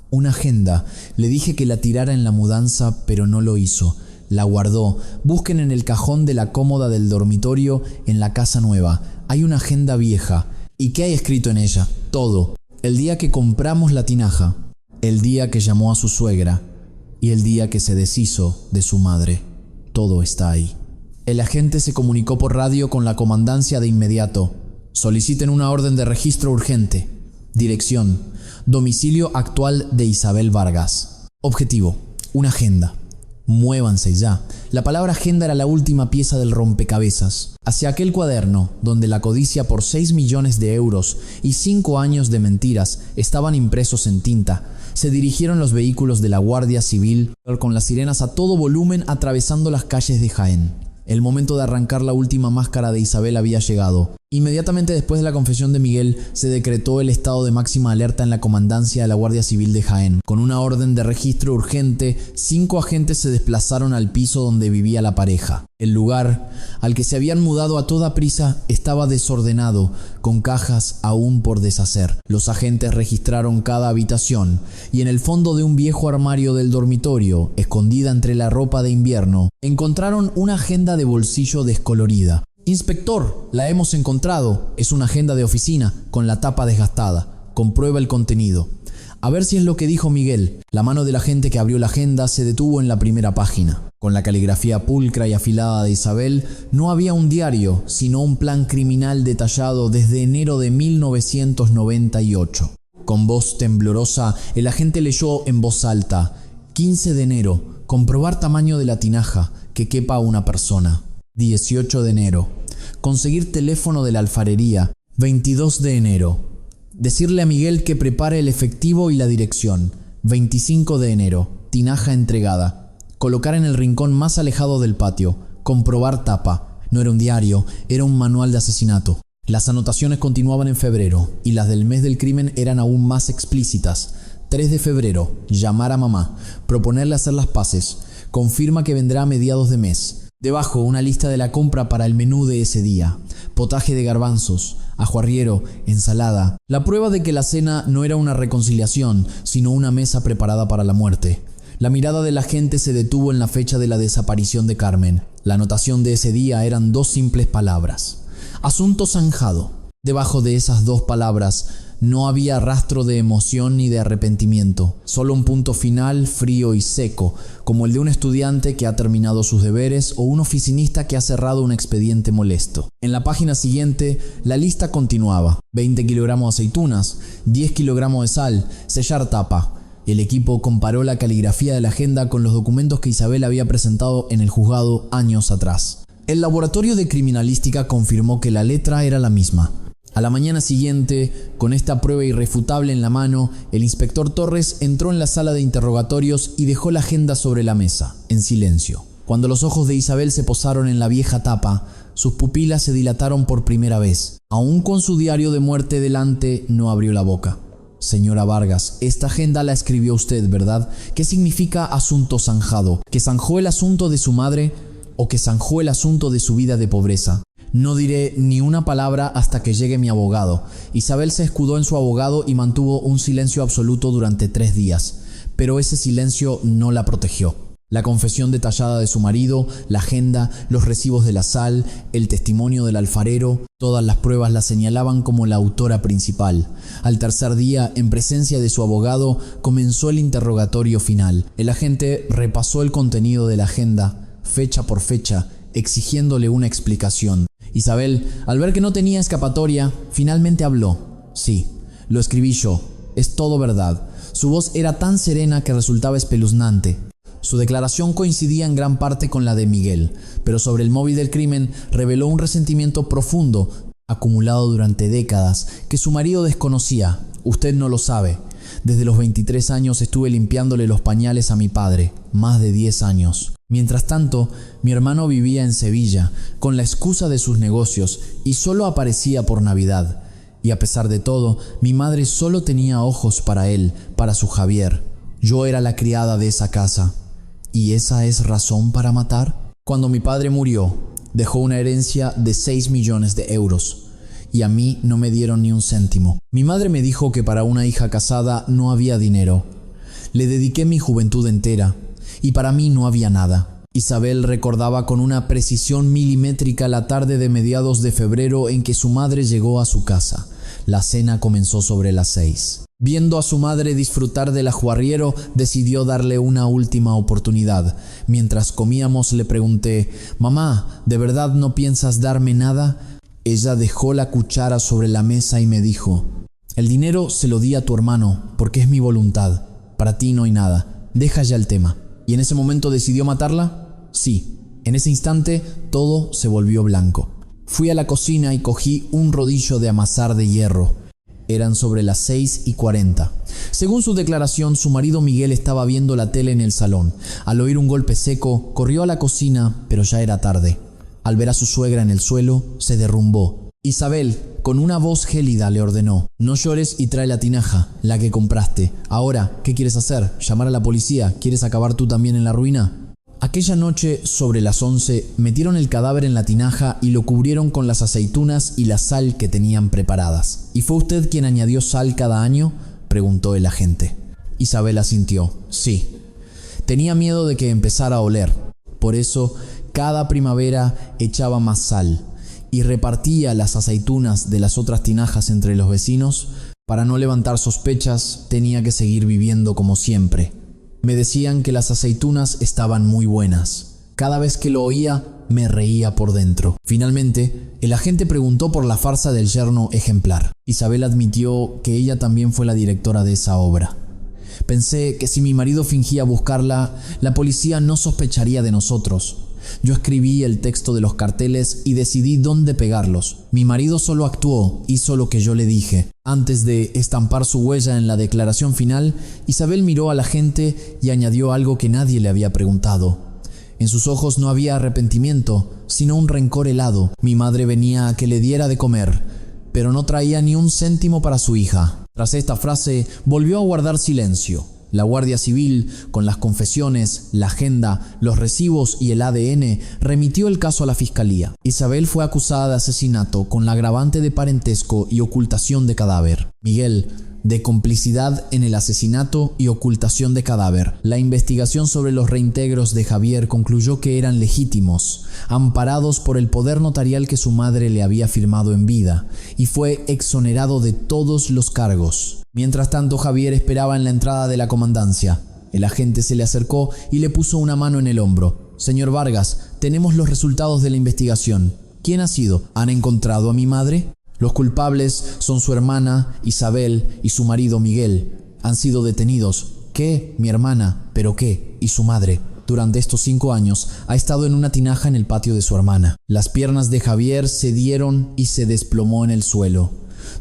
Una agenda. Le dije que la tirara en la mudanza, pero no lo hizo. La guardó. Busquen en el cajón de la cómoda del dormitorio en la casa nueva. Hay una agenda vieja. ¿Y qué hay escrito en ella? Todo. El día que compramos la tinaja. El día que llamó a su suegra. Y el día que se deshizo de su madre. Todo está ahí. El agente se comunicó por radio con la comandancia de inmediato. Soliciten una orden de registro urgente. Dirección: domicilio actual de Isabel Vargas. Objetivo: una agenda. Muévanse ya. La palabra agenda era la última pieza del rompecabezas. Hacia aquel cuaderno, donde la codicia por 6 millones de euros y 5 años de mentiras estaban impresos en tinta, se dirigieron los vehículos de la Guardia Civil con las sirenas a todo volumen atravesando las calles de Jaén. El momento de arrancar la última máscara de Isabel había llegado. Inmediatamente después de la confesión de Miguel, se decretó el estado de máxima alerta en la comandancia de la Guardia Civil de Jaén. Con una orden de registro urgente, 5 agentes se desplazaron al piso donde vivía la pareja. El lugar, al que se habían mudado a toda prisa, estaba desordenado, con cajas aún por deshacer. Los agentes registraron cada habitación, y en el fondo de un viejo armario del dormitorio, escondida entre la ropa de invierno, encontraron una agenda de bolsillo descolorida. «Inspector, la hemos encontrado. Es una agenda de oficina, con la tapa desgastada. Comprueba el contenido». A ver si es lo que dijo Miguel. La mano del agente que abrió la agenda se detuvo en la primera página. Con la caligrafía pulcra y afilada de Isabel, no había un diario, sino un plan criminal detallado desde enero de 1998. Con voz temblorosa, el agente leyó en voz alta: 15 de enero, comprobar tamaño de la tinaja, que quepa una persona. 18 de enero, conseguir teléfono de la alfarería. 22 de enero, decirle a Miguel que prepare el efectivo y la dirección. 25 de enero, tinaja entregada. Colocar en el rincón más alejado del patio. Comprobar tapa. No era un diario, era un manual de asesinato. Las anotaciones continuaban en febrero y las del mes del crimen eran aún más explícitas. 3 de febrero, llamar a mamá, proponerle hacer las paces. Confirma que vendrá a mediados de mes. Debajo, una lista de la compra para el menú de ese día: potaje de garbanzos, ajuarriero, ensalada. La prueba de que la cena no era una reconciliación, sino una mesa preparada para la muerte. La mirada de la gente se detuvo en la fecha de la desaparición de Carmen. La anotación de ese día eran 2 simples palabras: asunto zanjado. Debajo de esas 2 palabras no había rastro de emoción ni de arrepentimiento, solo un punto final frío y seco, como el de un estudiante que ha terminado sus deberes o un oficinista que ha cerrado un expediente molesto. En la página siguiente, la lista continuaba: 20 kilogramos de aceitunas, 10 kilogramos de sal, sellar tapa. El equipo comparó la caligrafía de la agenda con los documentos que Isabel había presentado en el juzgado años atrás. El laboratorio de criminalística confirmó que la letra era la misma. A la mañana siguiente, con esta prueba irrefutable en la mano, el inspector Torres entró en la sala de interrogatorios y dejó la agenda sobre la mesa, en silencio. Cuando los ojos de Isabel se posaron en la vieja tapa, sus pupilas se dilataron por primera vez. Aún con su diario de muerte delante, no abrió la boca. Señora Vargas, esta agenda la escribió usted, ¿verdad? ¿Qué significa asunto zanjado? ¿Que zanjó el asunto de su madre o que zanjó el asunto de su vida de pobreza? No diré ni una palabra hasta que llegue mi abogado. Isabel se escudó en su abogado y mantuvo un silencio absoluto durante 3 días, pero ese silencio no la protegió. La confesión detallada de su marido, la agenda, los recibos de la sal, el testimonio del alfarero, todas las pruebas la señalaban como la autora principal. Al tercer día, en presencia de su abogado, comenzó el interrogatorio final. El agente repasó el contenido de la agenda, fecha por fecha, exigiéndole una explicación. Isabel, al ver que no tenía escapatoria, finalmente habló. Sí, lo escribí yo. Es todo verdad. Su voz era tan serena que resultaba espeluznante. Su declaración coincidía en gran parte con la de Miguel, pero sobre el móvil del crimen reveló un resentimiento profundo, acumulado durante décadas, que su marido desconocía. Usted no lo sabe. Desde los 23 años estuve limpiándole los pañales a mi padre, más de 10 años. Mientras tanto, mi hermano vivía en Sevilla, con la excusa de sus negocios, y solo aparecía por Navidad. Y a pesar de todo, mi madre solo tenía ojos para él, para su Javier. Yo era la criada de esa casa. ¿Y esa es razón para matar? Cuando mi padre murió, dejó una herencia de 6 millones de euros. Y a mí no me dieron ni un céntimo. Mi madre me dijo que para una hija casada no había dinero. Le dediqué mi juventud entera, y para mí no había nada. Isabel recordaba con una precisión milimétrica la tarde de mediados de febrero en que su madre llegó a su casa. La cena comenzó sobre las 6. Viendo a su madre disfrutar del ajuarriero, decidió darle una última oportunidad. Mientras comíamos le pregunté: «Mamá, ¿de verdad no piensas darme nada?». Ella dejó la cuchara sobre la mesa y me dijo: «El dinero se lo di a tu hermano porque es mi voluntad. Para ti no hay nada. Deja ya el tema». ¿Y en ese momento decidió matarla? Sí. En ese instante todo se volvió blanco. Fui a la cocina y cogí un rodillo de amasar de hierro. Eran sobre las 6:40. Según su declaración, su marido Miguel estaba viendo la tele en el salón. Al oír un golpe seco, corrió a la cocina, pero ya era tarde. Al ver a su suegra en el suelo, se derrumbó. Isabel, con una voz gélida, le ordenó: «No llores y trae la tinaja, la que compraste. Ahora, ¿qué quieres hacer? ¿Llamar a la policía? ¿Quieres acabar tú también en la ruina?». Aquella noche, sobre las 11, metieron el cadáver en la tinaja y lo cubrieron con las aceitunas y la sal que tenían preparadas. «¿Y fue usted quien añadió sal cada año?», preguntó el agente. Isabel asintió. «Sí. Tenía miedo de que empezara a oler. Por eso, cada primavera echaba más sal y repartía las aceitunas de las otras tinajas entre los vecinos. Para no levantar sospechas, tenía que seguir viviendo como siempre. Me decían que las aceitunas estaban muy buenas. Cada vez que lo oía, me reía por dentro». Finalmente, el agente preguntó por la farsa del yerno ejemplar. Isabel admitió que ella también fue la directora de esa obra. «Pensé que si mi marido fingía buscarla, la policía no sospecharía de nosotros. Yo escribí el texto de los carteles y decidí dónde pegarlos. Mi marido solo actuó, hizo lo que yo le dije». Antes de estampar su huella en la declaración final, Isabel miró a la gente y añadió algo que nadie le había preguntado. En sus ojos no había arrepentimiento, sino un rencor helado. «Mi madre venía a que le diera de comer, pero no traía ni un céntimo para su hija». Tras esta frase, volvió a guardar silencio. La Guardia Civil, con las confesiones, la agenda, los recibos y el ADN, remitió el caso a la fiscalía. Isabel fue acusada de asesinato con la agravante de parentesco y ocultación de cadáver. Miguel, de complicidad en el asesinato y ocultación de cadáver. La investigación sobre los reintegros de Javier concluyó que eran legítimos, amparados por el poder notarial que su madre le había firmado en vida, y fue exonerado de todos los cargos. Mientras tanto, Javier esperaba en la entrada de la comandancia. El agente se le acercó y le puso una mano en el hombro. «Señor Vargas, tenemos los resultados de la investigación. ¿Quién ha sido? ¿Han encontrado a mi madre?» Los culpables son su hermana, Isabel, y su marido, Miguel. Han sido detenidos. ¿Qué? Mi hermana. ¿Pero qué? ¿Y su madre? Durante estos 5 años ha estado en una tinaja en el patio de su hermana. Las piernas de Javier cedieron y se desplomó en el suelo.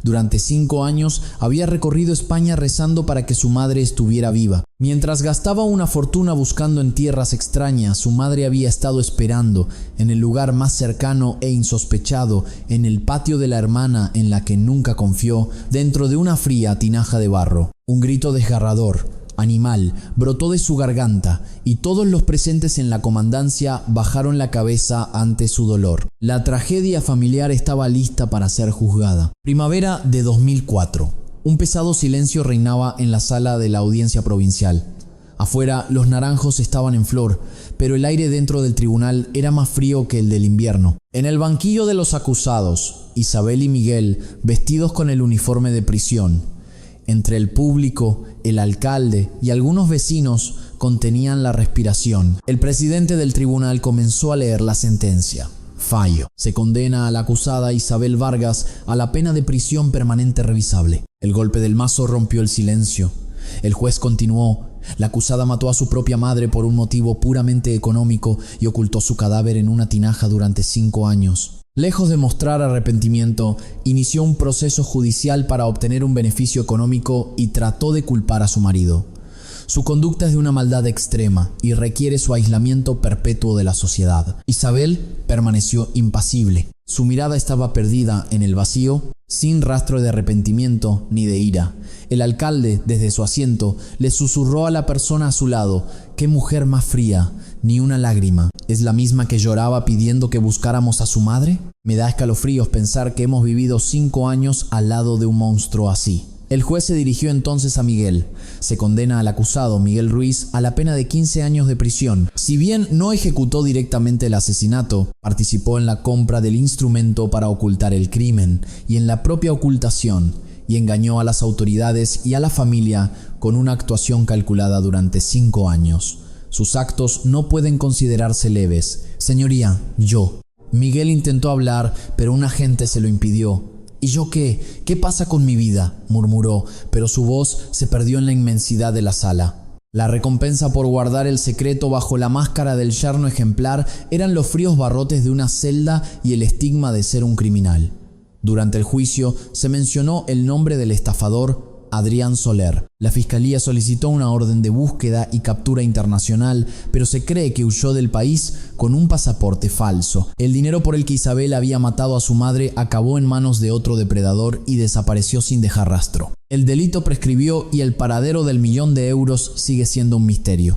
Durante 5 años había recorrido España rezando para que su madre estuviera viva. Mientras gastaba una fortuna buscando en tierras extrañas, su madre había estado esperando en el lugar más cercano e insospechado, en el patio de la hermana en la que nunca confió, dentro de una fría tinaja de barro. Un grito desgarrador, animal, brotó de su garganta y todos los presentes en la comandancia bajaron la cabeza ante su dolor. La tragedia familiar estaba lista para ser juzgada. Primavera de 2004. Un pesado silencio reinaba en la sala de la audiencia provincial. Afuera los naranjos estaban en flor, pero el aire dentro del tribunal era más frío que el del invierno. En el banquillo de los acusados, Isabel y Miguel, vestidos con el uniforme de prisión. Entre el público, el alcalde y algunos vecinos contenían la respiración. El presidente del tribunal comenzó a leer la sentencia. Fallo. Se condena a la acusada Isabel Vargas a la pena de prisión permanente revisable. El golpe del mazo rompió el silencio. El juez continuó. La acusada mató a su propia madre por un motivo puramente económico y ocultó su cadáver en una tinaja durante 5 años. Lejos de mostrar arrepentimiento, inició un proceso judicial para obtener un beneficio económico y trató de culpar a su marido. Su conducta es de una maldad extrema y requiere su aislamiento perpetuo de la sociedad. Isabel permaneció impasible. Su mirada estaba perdida en el vacío, sin rastro de arrepentimiento ni de ira. El alcalde, desde su asiento, le susurró a la persona a su lado: «¡Qué mujer más fría! Ni una lágrima. ¿Es la misma que lloraba pidiendo que buscáramos a su madre? Me da escalofríos pensar que hemos vivido 5 años al lado de un monstruo así». El juez se dirigió entonces a Miguel. Se condena al acusado, Miguel Ruiz, a la pena de 15 años de prisión. Si bien no ejecutó directamente el asesinato, participó en la compra del instrumento para ocultar el crimen y en la propia ocultación, y engañó a las autoridades y a la familia con una actuación calculada durante 5 años. Sus actos no pueden considerarse leves. Señoría, yo. Miguel intentó hablar, pero un agente se lo impidió. «¿Y yo qué? ¿Qué pasa con mi vida?», murmuró, pero su voz se perdió en la inmensidad de la sala. La recompensa por guardar el secreto bajo la máscara del yerno ejemplar eran los fríos barrotes de una celda y el estigma de ser un criminal. Durante el juicio se mencionó el nombre del estafador Adrián Soler. La fiscalía solicitó una orden de búsqueda y captura internacional, pero se cree que huyó del país con un pasaporte falso. El dinero por el que Isabel había matado a su madre acabó en manos de otro depredador y desapareció sin dejar rastro. El delito prescribió y el paradero del €1.000.000 sigue siendo un misterio.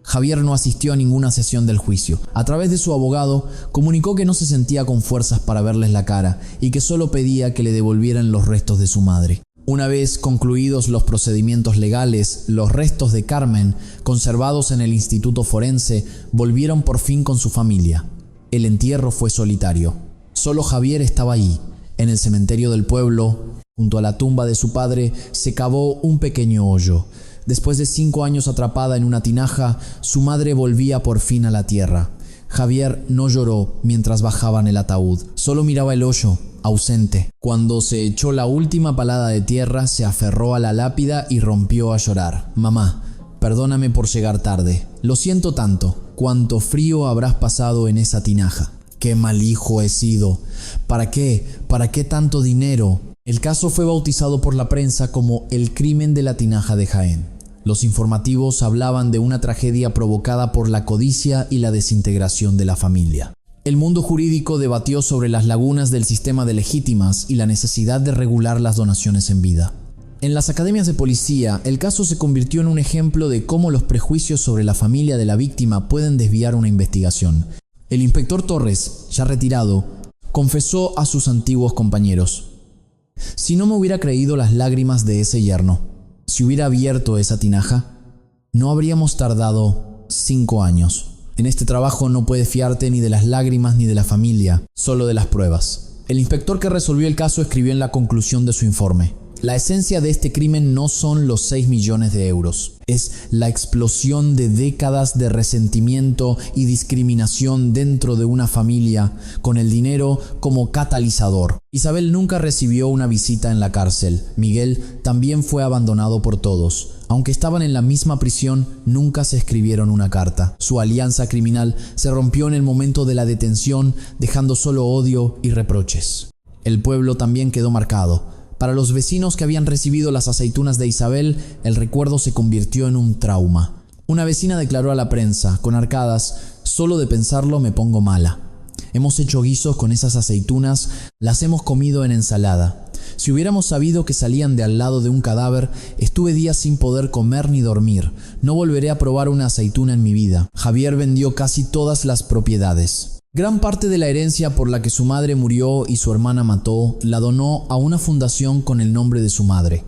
Javier no asistió a ninguna sesión del juicio. A través de su abogado, comunicó que no se sentía con fuerzas para verles la cara y que solo pedía que le devolvieran los restos de su madre. Una vez concluidos los procedimientos legales, los restos de Carmen, conservados en el Instituto Forense, volvieron por fin con su familia. El entierro fue solitario. Solo Javier estaba allí. En el cementerio del pueblo, junto a la tumba de su padre, se cavó un pequeño hoyo. Después de 5 años atrapada en una tinaja, su madre volvía por fin a la tierra. Javier no lloró mientras bajaban el ataúd, solo miraba el hoyo, ausente. Cuando se echó la última palada de tierra, se aferró a la lápida y rompió a llorar. «Mamá, perdóname por llegar tarde. Lo siento tanto. Cuánto frío habrás pasado en esa tinaja. Qué mal hijo he sido. ¿Para qué? ¿Para qué tanto dinero?». El caso fue bautizado por la prensa como el crimen de la tinaja de Jaén. Los informativos hablaban de una tragedia provocada por la codicia y la desintegración de la familia. El mundo jurídico debatió sobre las lagunas del sistema de legítimas y la necesidad de regular las donaciones en vida. En las academias de policía, el caso se convirtió en un ejemplo de cómo los prejuicios sobre la familia de la víctima pueden desviar una investigación. El inspector Torres, ya retirado, confesó a sus antiguos compañeros: si no me hubiera creído las lágrimas de ese yerno, si hubiera abierto esa tinaja, no habríamos tardado 5 años. En este trabajo no puedes fiarte ni de las lágrimas ni de la familia, solo de las pruebas. El inspector que resolvió el caso escribió en la conclusión de su informe: la esencia de este crimen no son los 6 millones de euros. Es la explosión de décadas de resentimiento y discriminación dentro de una familia, con el dinero como catalizador. Isabel nunca recibió una visita en la cárcel. Miguel también fue abandonado por todos. Aunque estaban en la misma prisión, nunca se escribieron una carta. Su alianza criminal se rompió en el momento de la detención, dejando solo odio y reproches. El pueblo también quedó marcado. Para los vecinos que habían recibido las aceitunas de Isabel, el recuerdo se convirtió en un trauma. Una vecina declaró a la prensa, con arcadas: solo de pensarlo me pongo mala. Hemos hecho guisos con esas aceitunas, las hemos comido en ensalada. Si hubiéramos sabido que salían de al lado de un cadáver, estuve días sin poder comer ni dormir. No volveré a probar una aceituna en mi vida. Javier vendió casi todas las propiedades. Gran parte de la herencia por la que su madre murió y su hermana mató, la donó a una fundación con el nombre de su madre.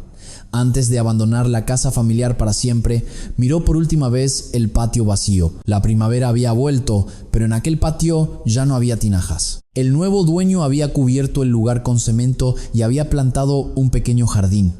Antes de abandonar la casa familiar para siempre, miró por última vez el patio vacío. La primavera había vuelto, pero en aquel patio ya no había tinajas. El nuevo dueño había cubierto el lugar con cemento y había plantado un pequeño jardín.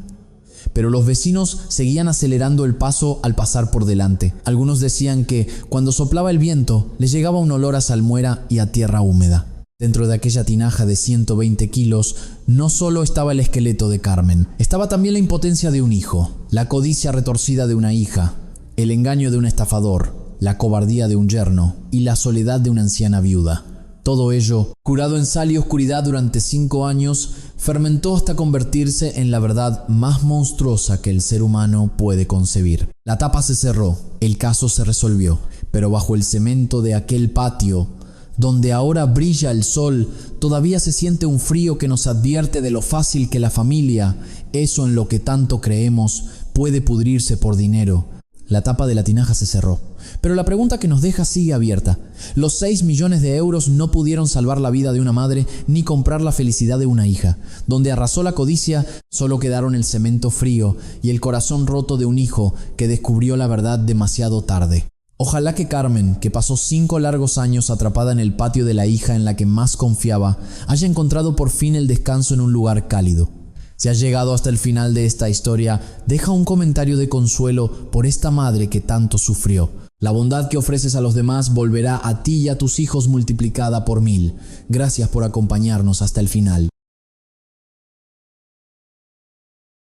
Pero los vecinos seguían acelerando el paso al pasar por delante. Algunos decían que, cuando soplaba el viento, les llegaba un olor a salmuera y a tierra húmeda. Dentro de aquella tinaja de 120 kilos, no solo estaba el esqueleto de Carmen, estaba también la impotencia de un hijo, la codicia retorcida de una hija, el engaño de un estafador, la cobardía de un yerno y la soledad de una anciana viuda. Todo ello, curado en sal y oscuridad durante 5 años, fermentó hasta convertirse en la verdad más monstruosa que el ser humano puede concebir. La tapa se cerró, el caso se resolvió, pero bajo el cemento de aquel patio, donde ahora brilla el sol, todavía se siente un frío que nos advierte de lo fácil que la familia, eso en lo que tanto creemos, puede pudrirse por dinero. La tapa de la tinaja se cerró, pero la pregunta que nos deja sigue abierta. Los 6 millones de euros no pudieron salvar la vida de una madre ni comprar la felicidad de una hija. Donde arrasó la codicia, solo quedaron el cemento frío y el corazón roto de un hijo que descubrió la verdad demasiado tarde. Ojalá que Carmen, que pasó 5 largos años atrapada en el patio de la hija en la que más confiaba, haya encontrado por fin el descanso en un lugar cálido. Si has llegado hasta el final de esta historia, deja un comentario de consuelo por esta madre que tanto sufrió. La bondad que ofreces a los demás volverá a ti y a tus hijos multiplicada por 1000. Gracias por acompañarnos hasta el final.